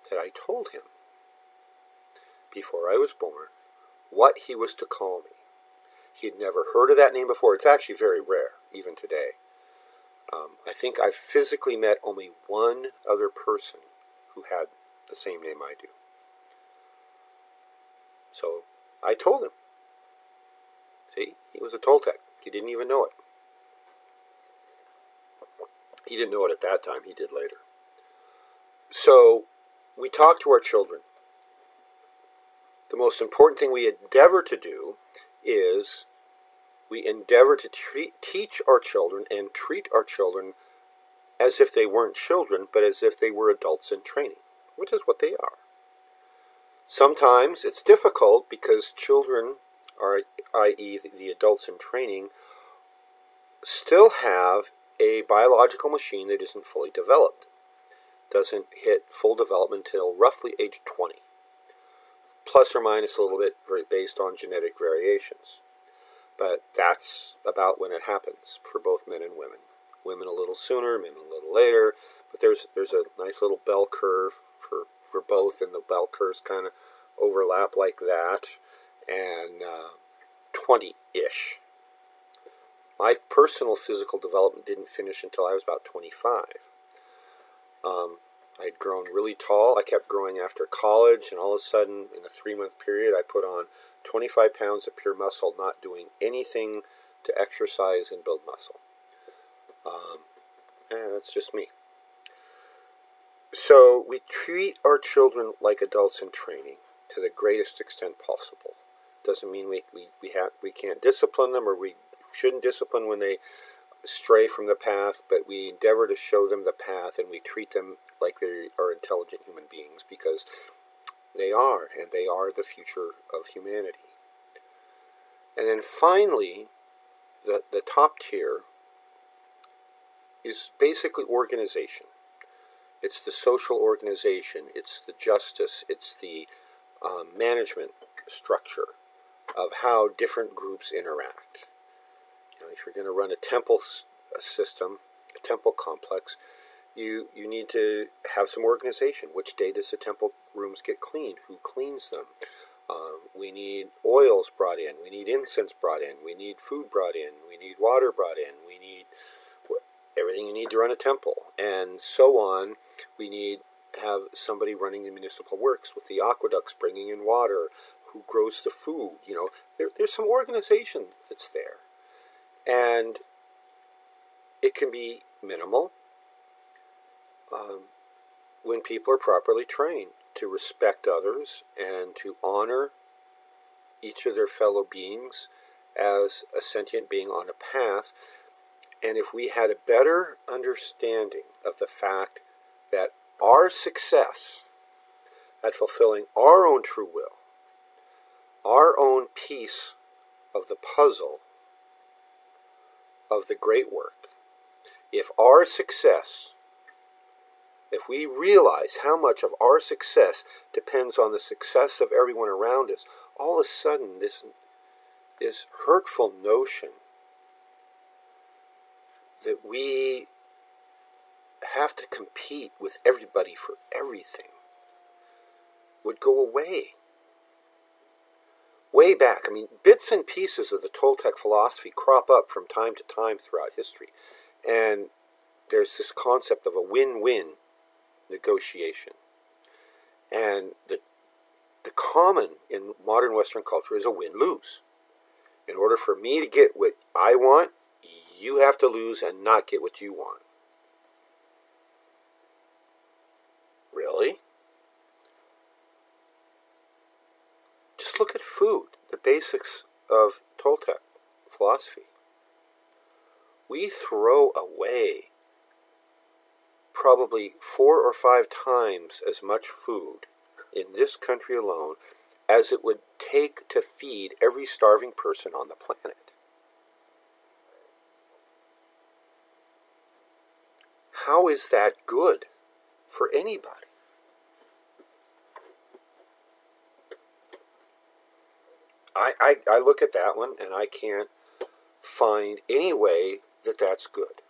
S1: that I told him before I was born what he was to call me. He had never heard of that name before. It's actually very rare, even today. I think I've physically met only one other person who had the same name I do. So I told him. See, he was a Toltec. He didn't even know it. He didn't know it at that time. He did later. So we talk to our children. The most important thing we endeavor to do is we endeavor to teach our children and treat our children as if they weren't children, but as if they were adults in training, which is what they are. Sometimes it's difficult because children, i.e. the adults in training, still have a biological machine that isn't fully developed. Doesn't hit full development until roughly age 20. Plus or minus a little bit based on genetic variations. But that's about when it happens for both men and women. Women a little sooner, men a little later. But there's a nice little bell curve for both, and the bell curves kind of overlap like that. And 20-ish. My personal physical development didn't finish until I was about 25. I had grown really tall. I kept growing after college, and all of a sudden, in a 3-month period, I put on 25 pounds of pure muscle, not doing anything to exercise and build muscle. That's just me. So we treat our children like adults in training to the greatest extent possible. Doesn't mean we can't discipline them, or we shouldn't discipline when they stray from the path, but we endeavor to show them the path, and we treat them like they are intelligent human beings, because they are, and they are the future of humanity. And then finally, the top tier is basically organization. It's the social organization, it's the justice, it's the management structure of how different groups interact. If you're going to run a temple system, a temple complex, you need to have some organization. Which day does the temple rooms get cleaned? Who cleans them? We need oils brought in. We need incense brought in. We need food brought in. We need water brought in. We need everything you need to run a temple, and so on. We need have somebody running the municipal works with the aqueducts, bringing in water, who grows the food. There's some organization that's there. And it can be minimal when people are properly trained to respect others and to honor each of their fellow beings as a sentient being on a path. And if we had a better understanding of the fact that our success at fulfilling our own true will, our own piece of the puzzle of the great work, if we realize how much of our success depends on the success of everyone around us, all of a sudden this hurtful notion that we have to compete with everybody for everything would go away. Way back, bits and pieces of the Toltec philosophy crop up from time to time throughout history. And there's this concept of a win-win negotiation. And the common in modern Western culture is a win-lose. In order for me to get what I want, you have to lose and not get what you want. Really? Just look at food, the basics of Toltec philosophy. We throw away probably 4 or 5 times as much food in this country alone as it would take to feed every starving person on the planet. How is that good for anybody? I look at that one and I can't find any way that that's good.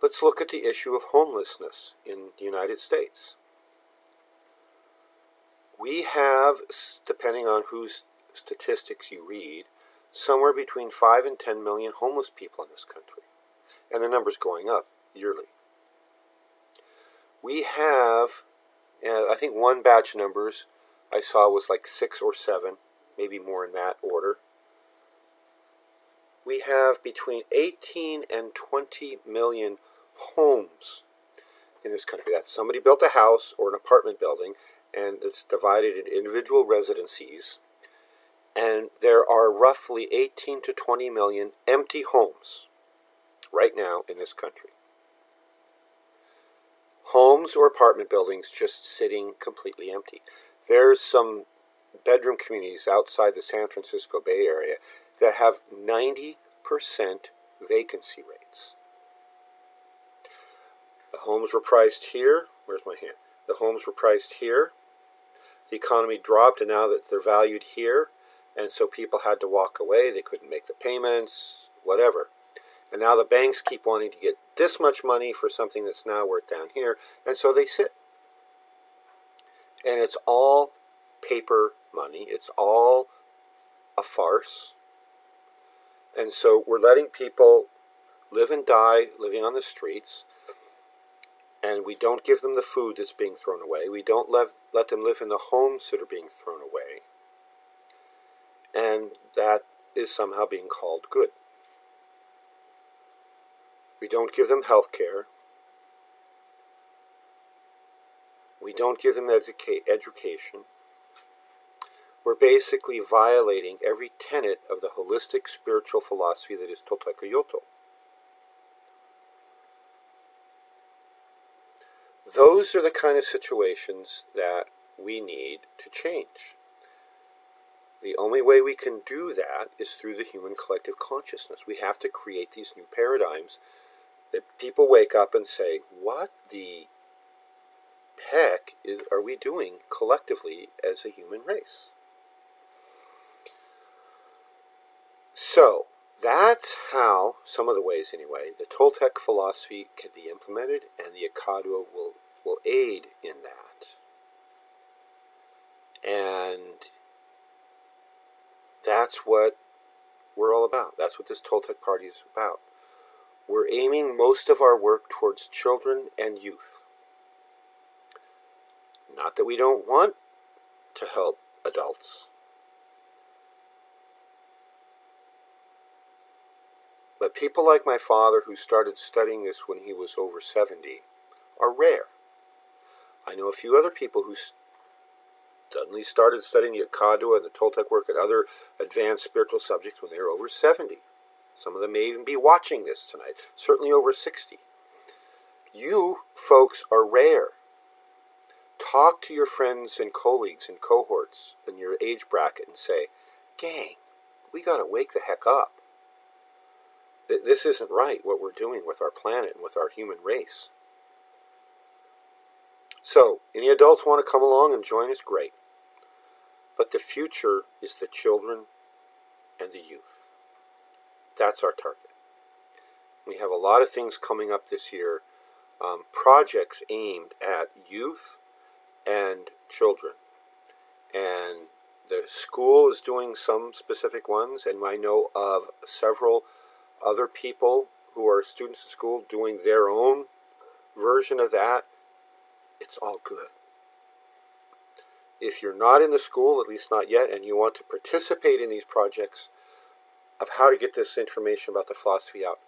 S1: Let's look at the issue of homelessness in the United States. We have, depending on whose statistics you read, somewhere between 5 and 10 million homeless people in this country. And the number's going up yearly. We have, I think one batch numbers I saw was like 6 or 7, maybe more in that order. We have between 18 and 20 million homes in this country. That's somebody built a house or an apartment building, and it's divided into individual residencies. And there are roughly 18 to 20 million empty homes right now in this country. Homes or apartment buildings just sitting completely empty. There's some bedroom communities outside the San Francisco Bay Area that have 90% vacancy rates. The homes were priced here. Where's my hand? The homes were priced here. The economy dropped, and now that they're valued here, and so people had to walk away. They couldn't make the payments, whatever. And now the banks keep wanting to get this much money for something that's now worth down here, and so they sit. And it's all paper money. It's all a farce. And so we're letting people live and die living on the streets, and we don't give them the food that's being thrown away. We don't let them live in the homes that are being thrown away. And that is somehow being called good. We don't give them health care. We don't give them education. we're basically violating every tenet of the holistic spiritual philosophy that is Toltec Yoto. Those are the kind of situations that we need to change. The only way we can do that is through the human collective consciousness. We have to create these new paradigms that people wake up and say, what the heck are we doing collectively as a human race? So, that's how, some of the ways anyway, the Toltec philosophy can be implemented, and the Ikadwa will aid in that. And that's what we're all about. That's what this Toltec party is about. We're aiming most of our work towards children and youth. Not that we don't want to help adults. But people like my father, who started studying this when he was over 70, are rare. I know a few other people who suddenly started studying the Ikadwa and the Toltec work and other advanced spiritual subjects when they were over 70. Some of them may even be watching this tonight, certainly over 60. You folks are rare. Talk to your friends and colleagues and cohorts in your age bracket and say, gang, we got to wake the heck up. This isn't right, what we're doing with our planet and with our human race. So, any adults want to come along and join us? Great. But the future is the children and the youth. That's our target. We have a lot of things coming up this year, projects aimed at youth and children. And the school is doing some specific ones, and I know of several other people who are students at school doing their own version of that. It's all good. If you're not in the school, at least not yet, and you want to participate in these projects of how to get this information about the philosophy out,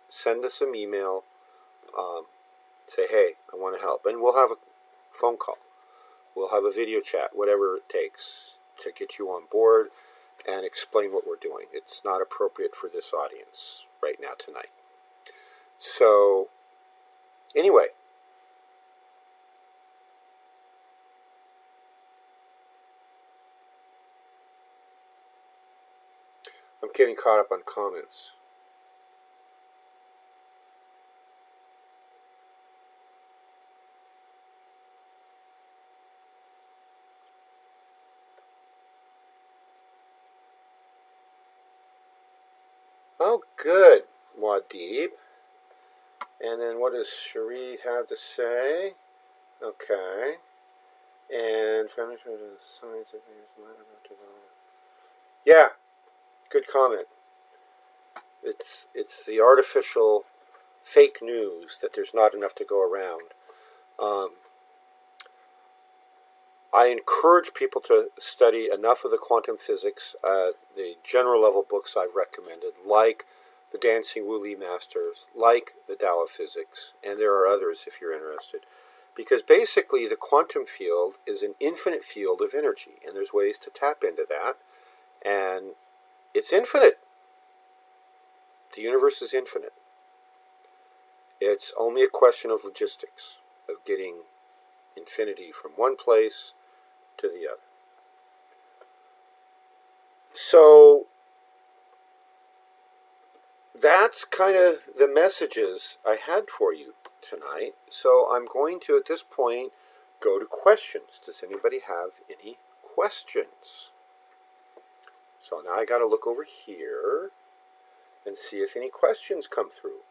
S1: send us an email, say, hey, I want to help. And we'll have a phone call. We'll have a video chat, whatever it takes to get you on board and explain what we're doing. It's not appropriate for this audience right now tonight. So, anyway. I'm getting caught up on comments. Oh, good, Wadib. And then what does Cherie have to say? Okay. And science of yeah, good comment. It's the artificial fake news that there's not enough to go around. I encourage people to study enough of the quantum physics, the general level books I've recommended, like the Dancing Wu Li Masters, like the Tao of Physics, and there are others if you're interested. Because basically the quantum field is an infinite field of energy, and there's ways to tap into that, and it's infinite. The universe is infinite. It's only a question of logistics, of getting infinity from one place to the other. So that's kind of the messages I had for you tonight. So I'm going to, at this point, go to questions. Does anybody have any questions? So now I got to look over here and see if any questions come through.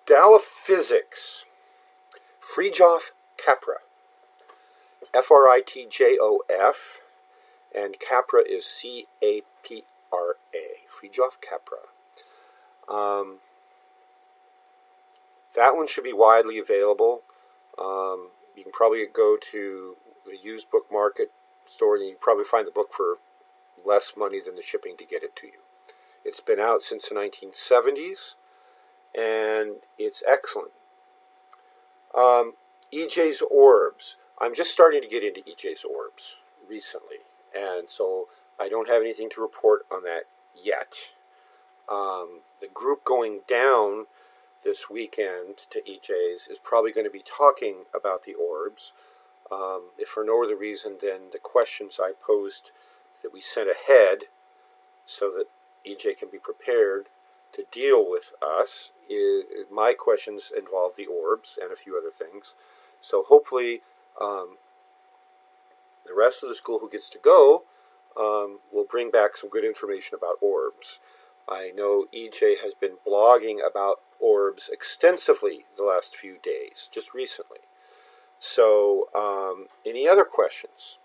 S1: Tao of Physics, Fritjof Capra, Fritjof, and Capra is Capra, Fritjof Capra. That one should be widely available. You can probably go to the used book market store and you can probably find the book for less money than the shipping to get it to you. It's been out since the 1970s. and it's excellent. EJ's orbs. I'm just starting to get into EJ's orbs recently, and so I don't have anything to report on that yet. The group going down this weekend to EJ's is probably going to be talking about the orbs, if for no other reason than the questions I posed that we sent ahead so that EJ can be prepared to deal with us. My questions involve the orbs and a few other things. So hopefully the rest of the school who gets to go will bring back some good information about orbs. I know EJ has been blogging about orbs extensively the last few days, just recently. So, any other questions?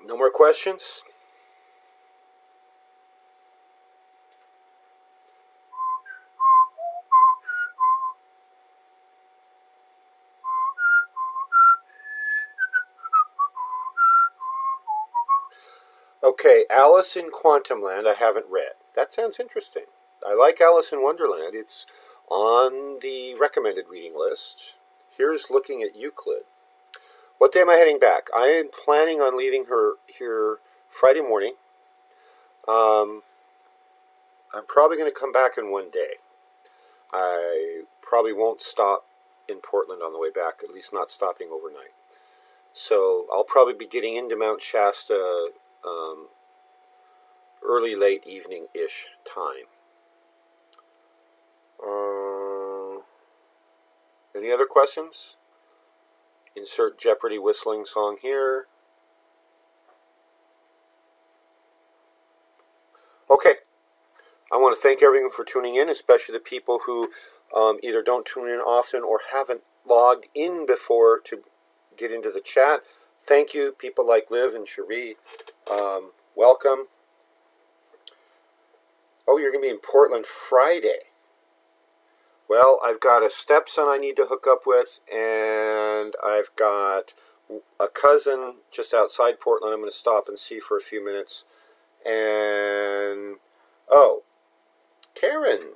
S1: No more questions? Okay, Alice in Quantumland I haven't read. That sounds interesting. I like Alice in Wonderland. It's on the recommended reading list. Here's looking at Euclid. What day am I heading back? I am planning on leaving her here Friday morning. I'm probably going to come back in one day. I probably won't stop in Portland on the way back, at least not stopping overnight. So I'll probably be getting into Mount Shasta early, late evening-ish time. Any other questions? Insert Jeopardy whistling song here. Okay. I want to thank everyone for tuning in, especially the people who either don't tune in often or haven't logged in before to get into the chat. Thank you, people like Liv and Cherie. Welcome. Oh, you're going to be in Portland Friday. Well, I've got a stepson I need to hook up with, and I've got a cousin just outside Portland I'm going to stop and see for a few minutes. And, oh, Karen,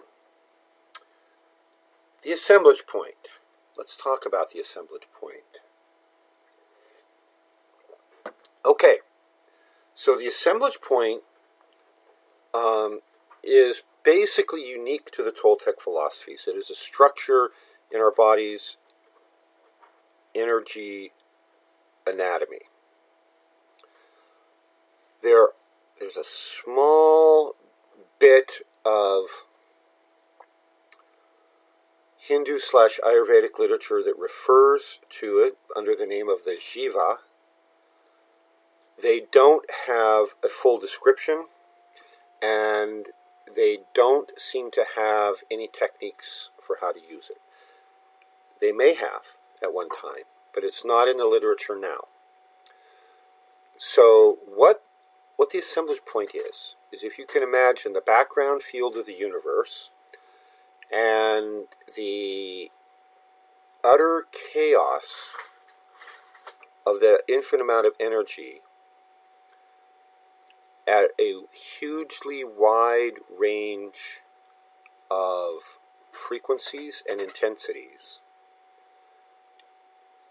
S1: the assemblage point. Let's talk about the assemblage point. Okay, so the assemblage point is basically unique to the Toltec philosophies. It is a structure in our body's energy anatomy. There's a small bit of Hindu/Ayurvedic literature that refers to it under the name of the Jiva. They don't have a full description, and they don't seem to have any techniques for how to use it. They may have at one time, but it's not in the literature now. So what the assemblage point is if you can imagine the background field of the universe and the utter chaos of the infinite amount of energy at a hugely wide range of frequencies and intensities,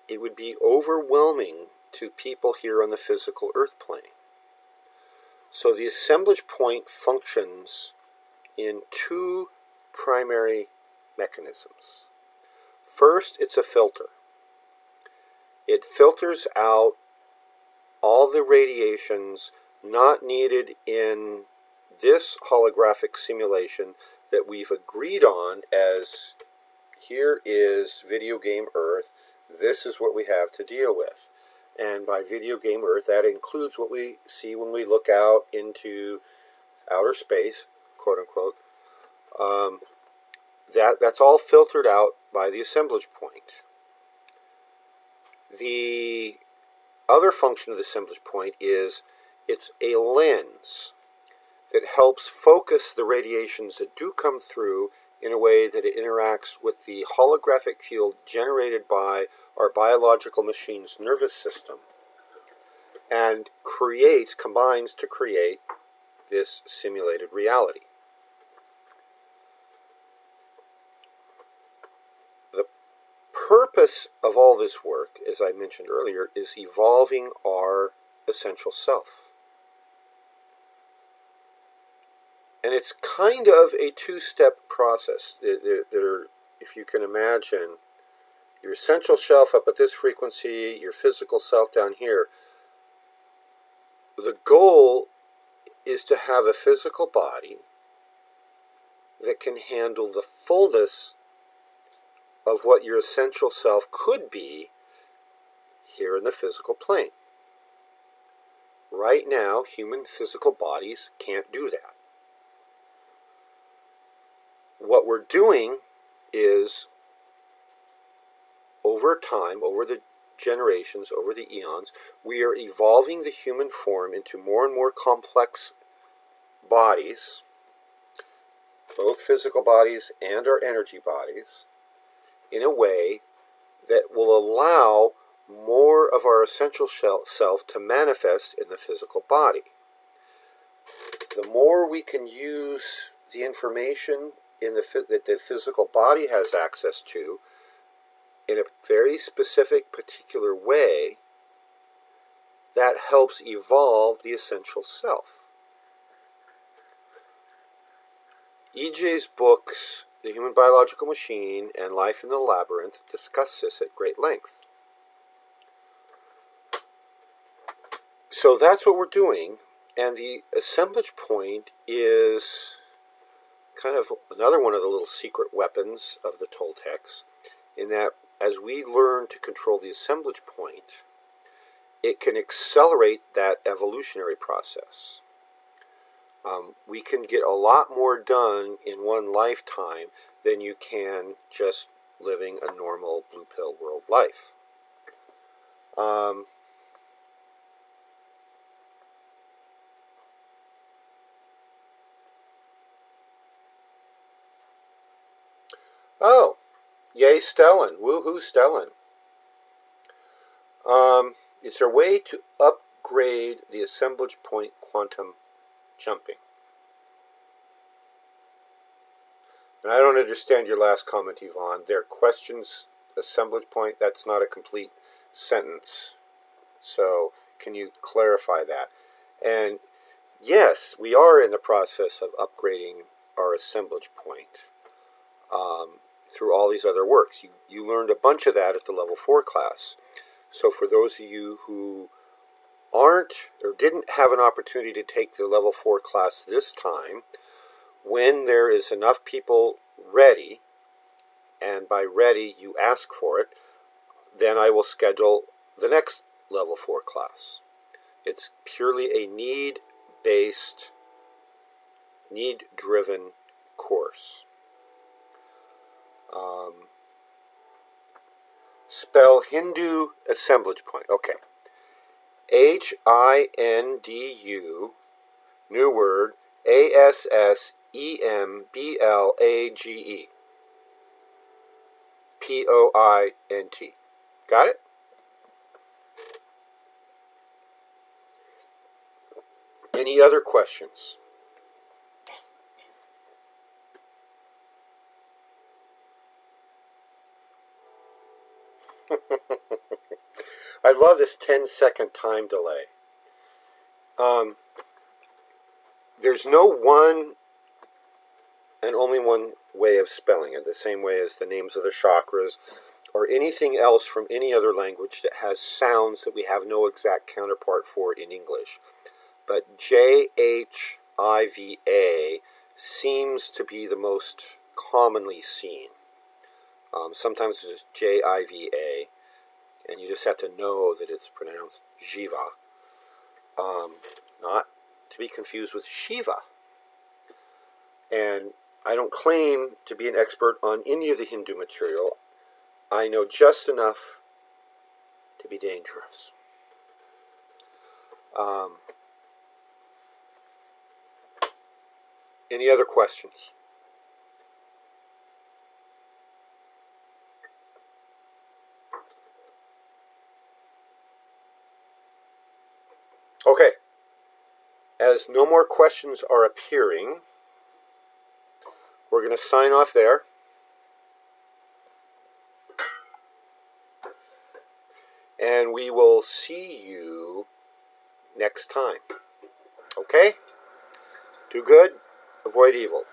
S1: it would be overwhelming to people here on the physical earth plane. So the assemblage point functions in two primary mechanisms. First, it's a filter. It filters out all the radiations not needed in this holographic simulation that we've agreed on as here is video game Earth. This is what we have to deal with. And by video game Earth, that includes what we see when we look out into outer space, quote unquote. That's all filtered out by the assemblage point. The other function of the assemblage point is it's a lens that helps focus the radiations that do come through in a way that it interacts with the holographic field generated by our biological machine's nervous system and combines to create this simulated reality. The purpose of all this work, as I mentioned earlier, is evolving our essential self. And it's kind of a two-step process. If you can imagine, your essential self up at this frequency, your physical self down here. The goal is to have a physical body that can handle the fullness of what your essential self could be here in the physical plane. Right now, human physical bodies can't do that. What we're doing is, over time, over the generations, over the eons, we are evolving the human form into more and more complex bodies, both physical bodies and our energy bodies, in a way that will allow more of our essential self to manifest in the physical body. The more we can use the information that the physical body has access to in a very specific, particular way, that helps evolve the essential self. E.J.'s books, The Human Biological Machine and Life in the Labyrinth, discuss this at great length. So that's what we're doing, and the assemblage point is kind of another one of the little secret weapons of the Toltecs, in that as we learn to control the assemblage point, it can accelerate that evolutionary process. We can get a lot more done in one lifetime than you can just living a normal blue pill world life. Oh, yay Stellan, woohoo Stellan. Is there a way to upgrade the assemblage point quantum jumping? And I don't understand your last comment, Yvonne. Their questions, assemblage point, that's not a complete sentence. So can you clarify that? And yes, we are in the process of upgrading our assemblage point through all these other works. You learned a bunch of that at the level 4 class. So for those of you who aren't or didn't have an opportunity to take the level 4 class this time, when there is enough people ready, and by ready you ask for it, then I will schedule the next level 4 class. It's purely a need-based, need-driven course. Spell Hindu assemblage point. Okay. Hindu, new word, ASSEMBLAGE. POINT. Got it? Any other questions? I love this 10-second time delay. There's no one and only one way of spelling it, the same way as the names of the chakras or anything else from any other language that has sounds that we have no exact counterpart for in English. But JHIVA seems to be the most commonly seen. Sometimes it's JIVA, and you just have to know that it's pronounced Jiva. Not to be confused with Shiva. And I don't claim to be an expert on any of the Hindu material. I know just enough to be dangerous. Any other questions? Okay. As no more questions are appearing, we're going to sign off there. And we will see you next time. Okay? Do good, avoid evil.